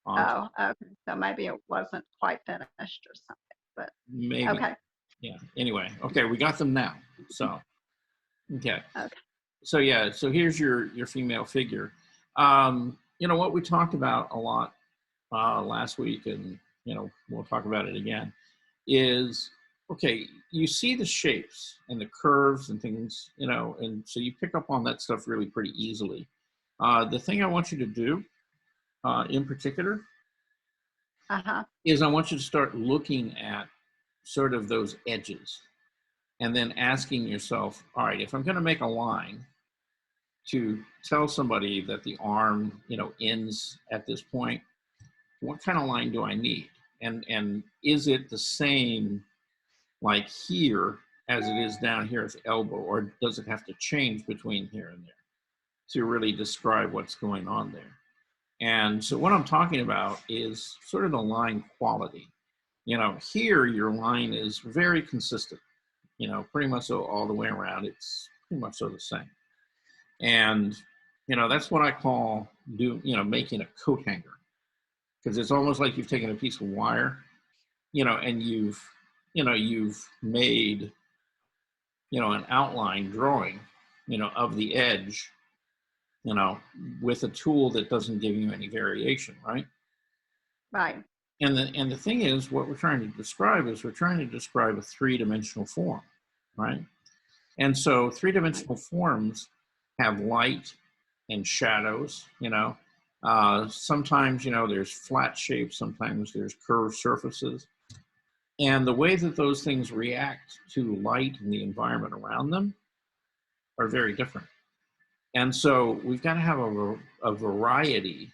oh, okay. So maybe it wasn't quite finished or something. But Maybe. okay. Yeah. Anyway. Okay. We got them now. So. Okay. Okay. So yeah. So here's your female figure. You know what we talked about a lot last week, and you know we'll talk about it again. Is okay. You see the shapes and the curves and things, you know, and so you pick up on that stuff really pretty easily. The thing I want you to do, in particular, is I want you to start looking at sort of those edges, and then asking yourself, all right, if I'm going to make a line to tell somebody that the arm, you know, ends at this point, what kind of line do I need? And is it the same like here as it is down here at the elbow, or does it have to change between here and there to really describe what's going on there? And so what I'm talking about is sort of the line quality. You know, here your line is very consistent, you know, pretty much so all the way around. It's pretty much so the same. And, you know, that's what I call making a coat hanger, because it's almost like you've taken a piece of wire, you know, and you've made, you know, an outline drawing, you know, of the edge, you know, with a tool that doesn't give you any variation, right? Right. And the thing is, what we're trying to describe is we're trying to describe a 3-dimensional form, right? And so 3-dimensional forms have light and shadows, you know. Sometimes, you know, there's flat shapes, sometimes there's curved surfaces. And the way that those things react to light and the environment around them are very different. And so we've got to have a variety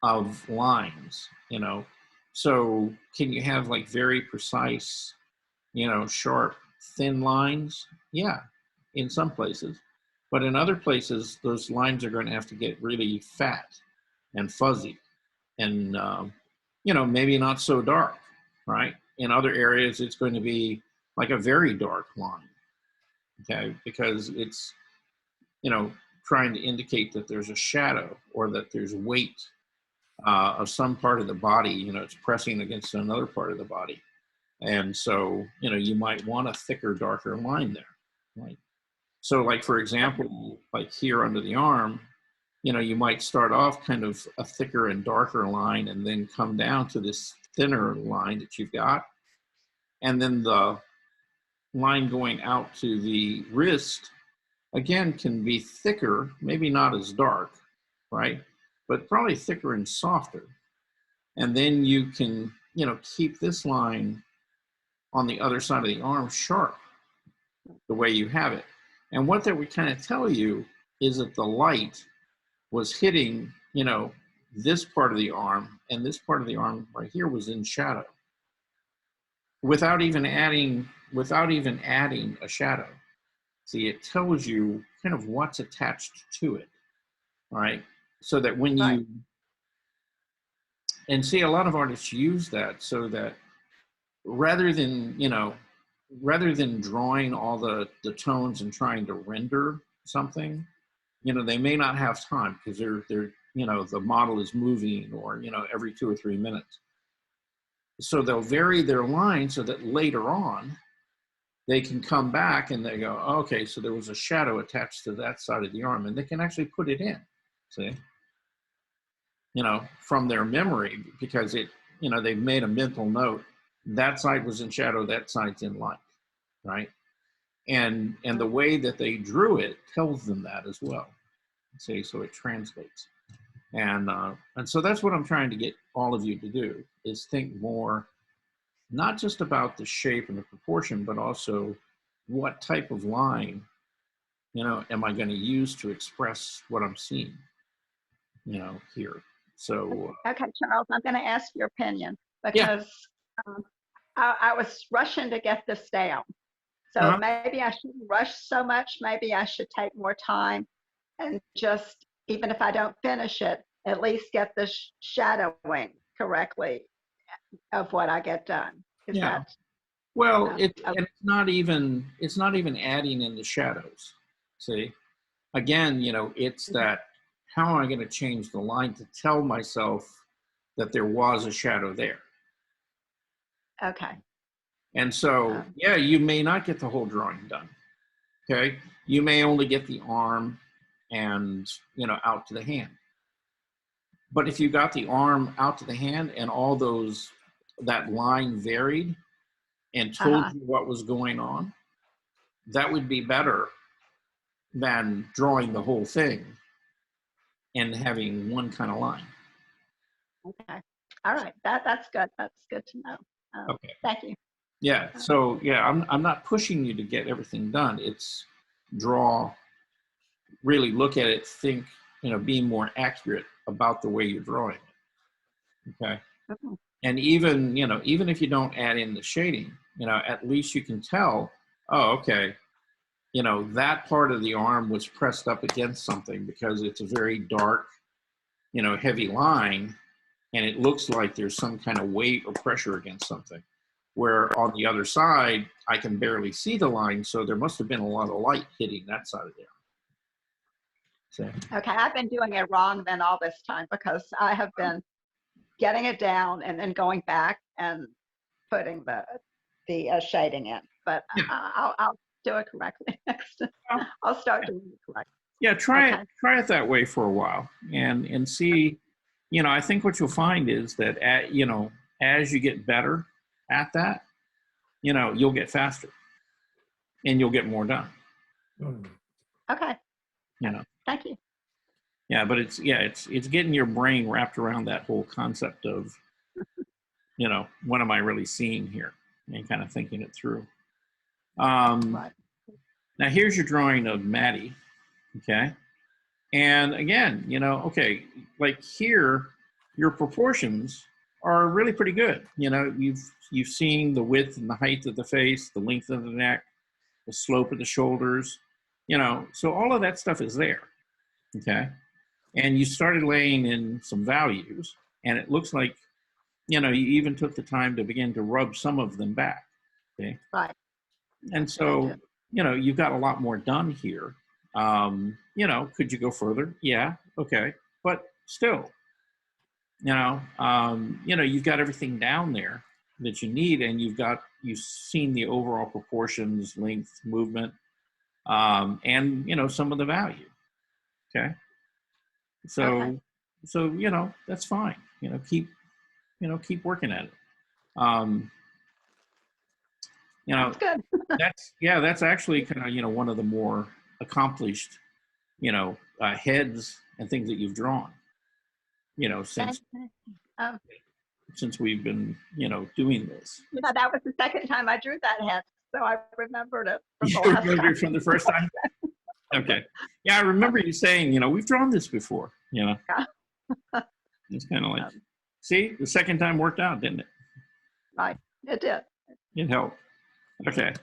of lines, you know. So can you have like very precise, you know, sharp, thin lines? Yeah, in some places. But in other places, those lines are going to have to get really fat and fuzzy and, you know, maybe not so dark, right? In other areas, it's going to be like a very dark line, okay? Because it's, you know, trying to indicate that there's a shadow or that there's weight of some part of the body, you know, it's pressing against another part of the body. And so, you know, you might want a thicker, darker line there, right? So like, for example, like here under the arm, you know, you might start off kind of a thicker and darker line and then come down to this thinner line that you've got. And then the line going out to the wrist, again, can be thicker, maybe not as dark, right? But probably thicker and softer. And then you can, you know, keep this line on the other side of the arm sharp the way you have it. And what that would kind of tell you is that the light was hitting, you know, this part of the arm, and this part of the arm right here was in shadow without even adding a shadow. See, it tells you kind of what's attached to it, all right? So that when you, and see, a lot of artists use that so that rather than drawing all the tones and trying to render something, you know, they may not have time because they're you know, the model is moving, or, you know, every 2 or 3 minutes. So they'll vary their line so that later on they can come back and they go, okay, so there was a shadow attached to that side of the arm, and they can actually put it in, see? You know, from their memory, because it, you know, they've made a mental note. That side was in shadow, that side's in light, right? And the way that they drew it tells them that as well. See, so it translates. And so that's what I'm trying to get all of you to do, is think more, not just about the shape and the proportion, but also what type of line, you know, am I going to use to express what I'm seeing, you know, here. So. Okay, Charles, I'm going to ask your opinion because I was rushing to get this down. So maybe I shouldn't rush so much. Maybe I should take more time and just, even if I don't finish it, at least get the shadowing correctly of what I get done. Is that? Well, it's not even adding in the shadows. See, again, you know, it's that, how am I going to change the line to tell myself that there was a shadow there? Okay. And so, yeah, you may not get the whole drawing done. Okay, you may only get the arm and, you know, out to the hand. But if you got the arm out to the hand and all those, that line varied and told you what was going on, that would be better than drawing the whole thing and having one kind of line. Okay. All right. That's good. That's good to know. Okay. Thank you. Yeah. So yeah, I'm not pushing you to get everything done. It's draw, really look at it, think, you know, be more accurate about the way you're drawing it. Okay. And even, you know, even if you don't add in the shading, you know, at least you can tell, oh, okay, you know, that part of the arm was pressed up against something because it's a very dark, you know, heavy line, and it looks like there's some kind of weight or pressure against something. Where on the other side, I can barely see the line, so there must have been a lot of light hitting that side of the arm. So. Okay, I've been doing it wrong then all this time because I have been getting it down and then going back and putting the shading in. But I'll do it correctly next time. I'll start doing it correctly. Yeah, try it that way for a while and see. You know, I think what you'll find is that you know, as you get better at that, you know, you'll get faster and you'll get more done. Okay. You know. Thank you. Yeah, but it's getting your brain wrapped around that whole concept of, you know, what am I really seeing here, and kind of thinking it through. Now here's your drawing of Maddie, okay? And again, you know, okay, like here, your proportions are really pretty good. You know, you've seen the width and the height of the face, the length of the neck, the slope of the shoulders, you know, so all of that stuff is there, okay? And you started laying in some values, and it looks like, you know, you even took the time to begin to rub some of them back, okay? Right. And so, you know, you've got a lot more done here. You know, could you go further? Yeah, okay, but still, you know, you've got everything down there that you need, and you've seen the overall proportions, length, movement, and, you know, some of the value, okay? So, you know, that's fine. You know, keep working at it. You know, that's good. that's actually kind of, you know, one of the more accomplished, you know, heads and things that you've drawn, you know, since we've been, you know, doing this. You know, that was the second time I drew that head, so I remembered it from You the last remember time. it from the first time? Okay. Yeah, I remember you saying, you know, we've drawn this before, you know. Yeah. It's kind of like, see, the second time worked out, didn't it? Right, it did. It helped. Okay.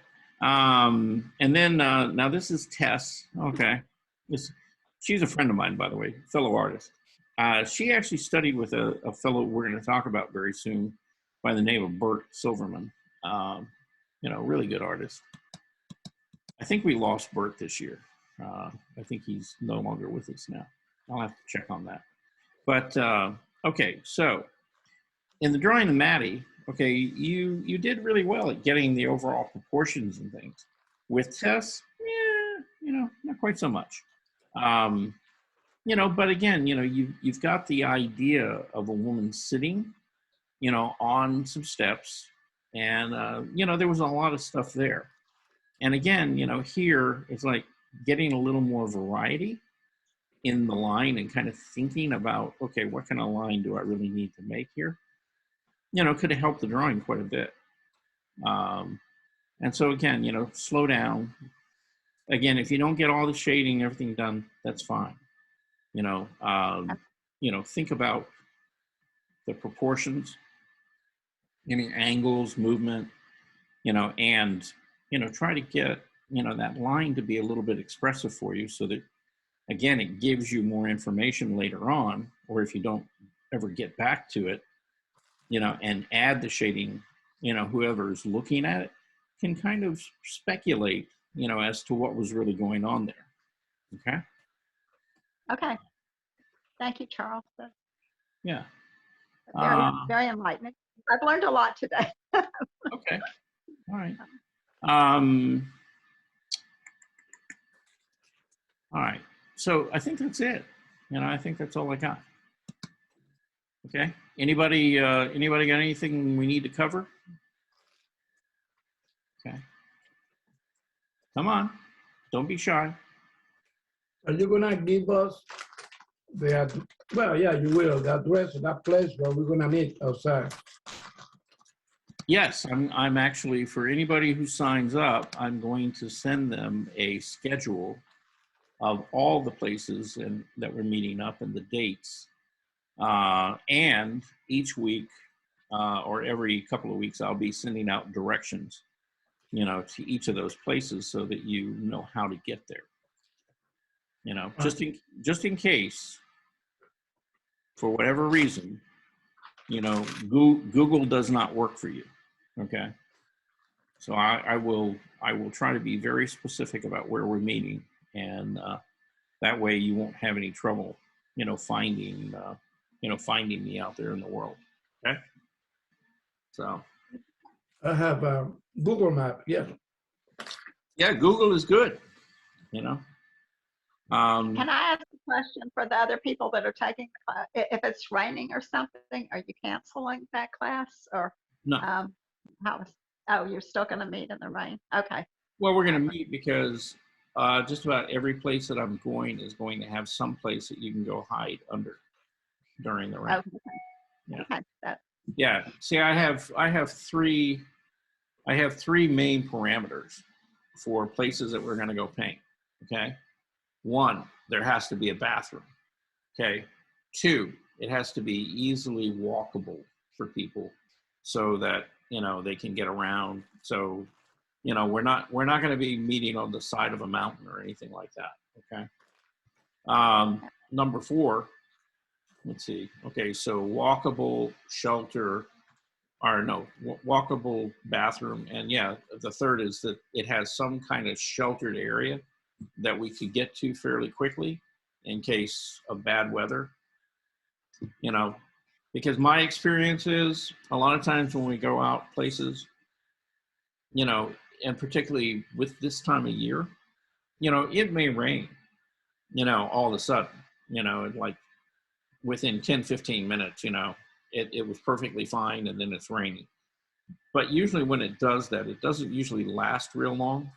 And then now this is Tess. Okay. She's a friend of mine, by the way, fellow artist. She actually studied with a fellow we're going to talk about very soon by the name of Bert Silverman. You know, really good artist. I think we lost Bert this year. I think he's no longer with us now. I'll have to check on that. But okay, so in the drawing of Maddie, okay, you did really well at getting the overall proportions and things. With Tess, yeah, not quite so much. But again, you've got the idea of a woman sitting, on some steps, and there was a lot of stuff there. And again, here it's like getting a little more variety in the line and kind of thinking about, okay, what kind of line do I really need to make here? Could have helped the drawing quite a bit. And so again, slow down. Again, if you don't get all the shading, everything done, that's fine. Think about the proportions, any angles, movement, and, try to get, that line to be a little bit expressive for you so that, again, it gives you more information later on, or if you don't ever get back to it, and add the shading, whoever is looking at it can kind of speculate, as to what was really going on there. Okay. Okay. Thank you, Charles. That's Yeah. very enlightening. I've learned a lot today. Okay. All right. All right. So I think that's it. I think that's all I got. Okay. Anybody got anything we need to cover? Okay. Come on. Don't be shy. Are you gonna give us well, yeah, you will, the address of that place where we're gonna meet outside? Yes, I'm actually, for anybody who signs up, I'm going to send them a schedule of all the places that we're meeting up and the dates. And each week or every couple of weeks, I'll be sending out directions, to each of those places so that you know how to get there. Just in case, for whatever reason, Google does not work for you. Okay. So I will try to be very specific about where we're meeting, and that way you won't have any trouble, finding me out there in the world. Okay. So I have a Google map, yeah. Yeah, Google is good, Can I ask a question for the other people that are taking the class? If it's raining or something, are you canceling that class, or No. You're still going to meet in the rain? Okay. Well, we're going to meet because just about every place that I'm going is going to have some place that you can go hide under during the rain. Okay. Yeah. Okay. Yeah. See, I have three main parameters for places that we're going to go paint. Okay. 1, there has to be a bathroom. Okay. 2, it has to be easily walkable for people so that, they can get around. So, we're not going to be meeting on the side of a mountain or anything like that. Okay. Number 4, let's see. Okay. So walkable shelter, or no, walkable bathroom. And yeah, the 3rd is that it has some kind of sheltered area that we could get to fairly quickly in case of bad weather. Because my experience is a lot of times when we go out places, and particularly with this time of year, it may rain, all of a sudden, like within 10, 15 minutes, it was perfectly fine and then it's raining. But usually when it does that, it doesn't usually last real long.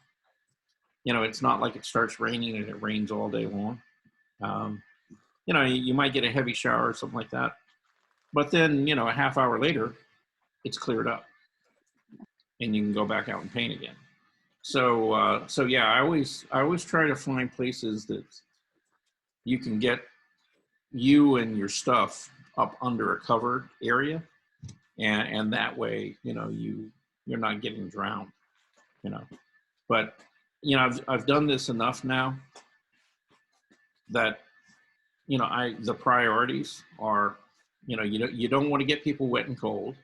It's not like it starts raining and it rains all day long. You might get a heavy shower or something like that. But then, a half hour later, it's cleared up and you can go back out and paint again. So yeah, I always try to find places that you can get you and your stuff up under a covered area. And that way, you're not getting drowned, but, I've done this enough now that, the priorities are, you don't want to get people wet and cold.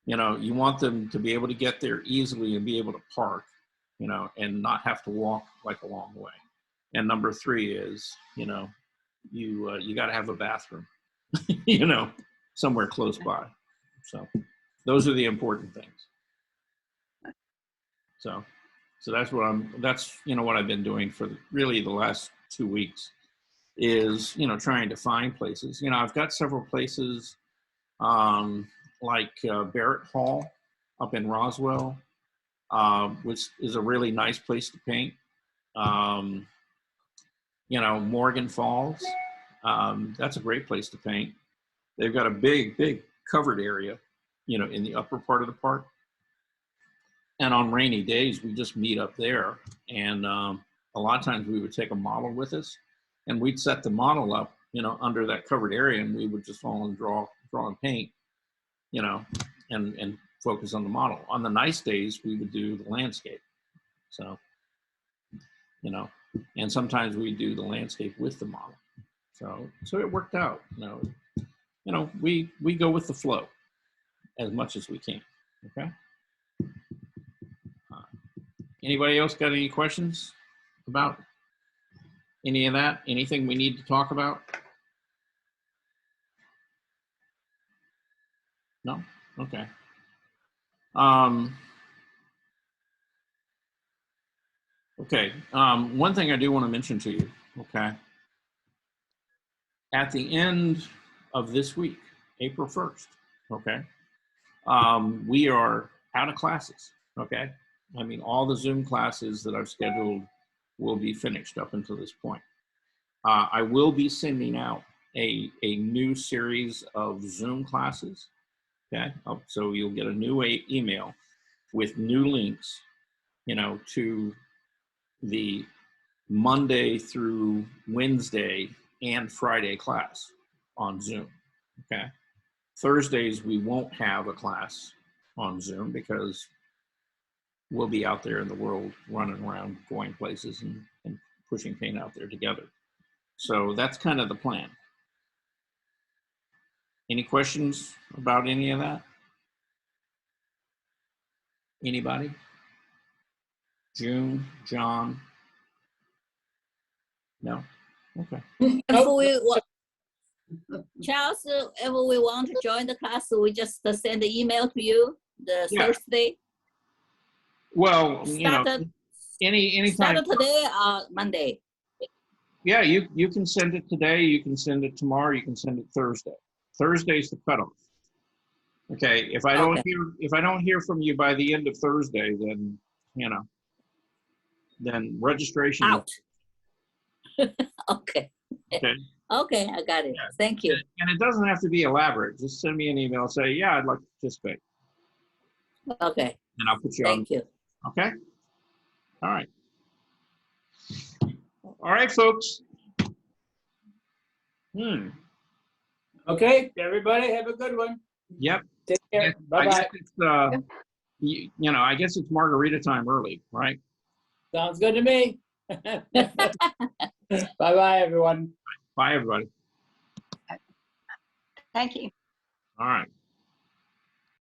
You want them to be able to get there easily and be able to park, and not have to walk like a long way. And number 3 is, you got to have a bathroom, somewhere close by. So, those are the important things. So that's what what I've been doing for really the last 2 weeks is, trying to find places. I've got several places like Barrett Hall up in Roswell, which is a really nice place to paint. Morgan Falls, that's a great place to paint. They've got a big covered area, in the upper part of the park. And on rainy days, we just meet up there. And a lot of times we would take a model with us and we'd set the model up, under that covered area, and we would just all draw and paint, and focus on the model. On the nice days, we would do the landscape. So, and sometimes we do the landscape with the model. So it worked out, we go with the flow as much as we can. Okay. Anybody else got any questions about any of that? Anything we need to talk about? No? Okay. Okay. One thing I do want to mention to you, okay? At the end of this week, April 1st, okay? We are out of classes, okay? I mean, all the Zoom classes that I've scheduled will be finished up until this point. I will be sending out a new series of Zoom classes, okay? So you'll get a new email with new links, to the Monday through Wednesday and Friday class on Zoom, okay? Thursdays, we won't have a class on Zoom because we'll be out there in the world running around, going places and pushing paint out there together. So that's kind of the plan. Any questions about any of that? Anybody? June, John? No? Okay. Charles, if we want to join the class, we just send the email to you Thursday. Well, anytime. Start today or Monday. Yeah, you can send it today. You can send it tomorrow. You can send it Thursday. Thursday's the cutoff. Okay. If I don't hear from you by the end of Thursday, then then registration out. Okay. Okay. Okay, I got it. Yeah. Thank you. And it doesn't have to be elaborate. Just send me an email. Say, yeah, I'd like to participate. Okay. And I'll put you on. Thank you. Okay. All right. All right, folks. Okay, everybody, have a good one. Yep. Take care. Bye-bye. I guess it's margarita time early, right? Sounds good to me. Bye-bye, everyone. Bye, everybody. Thank you. All right.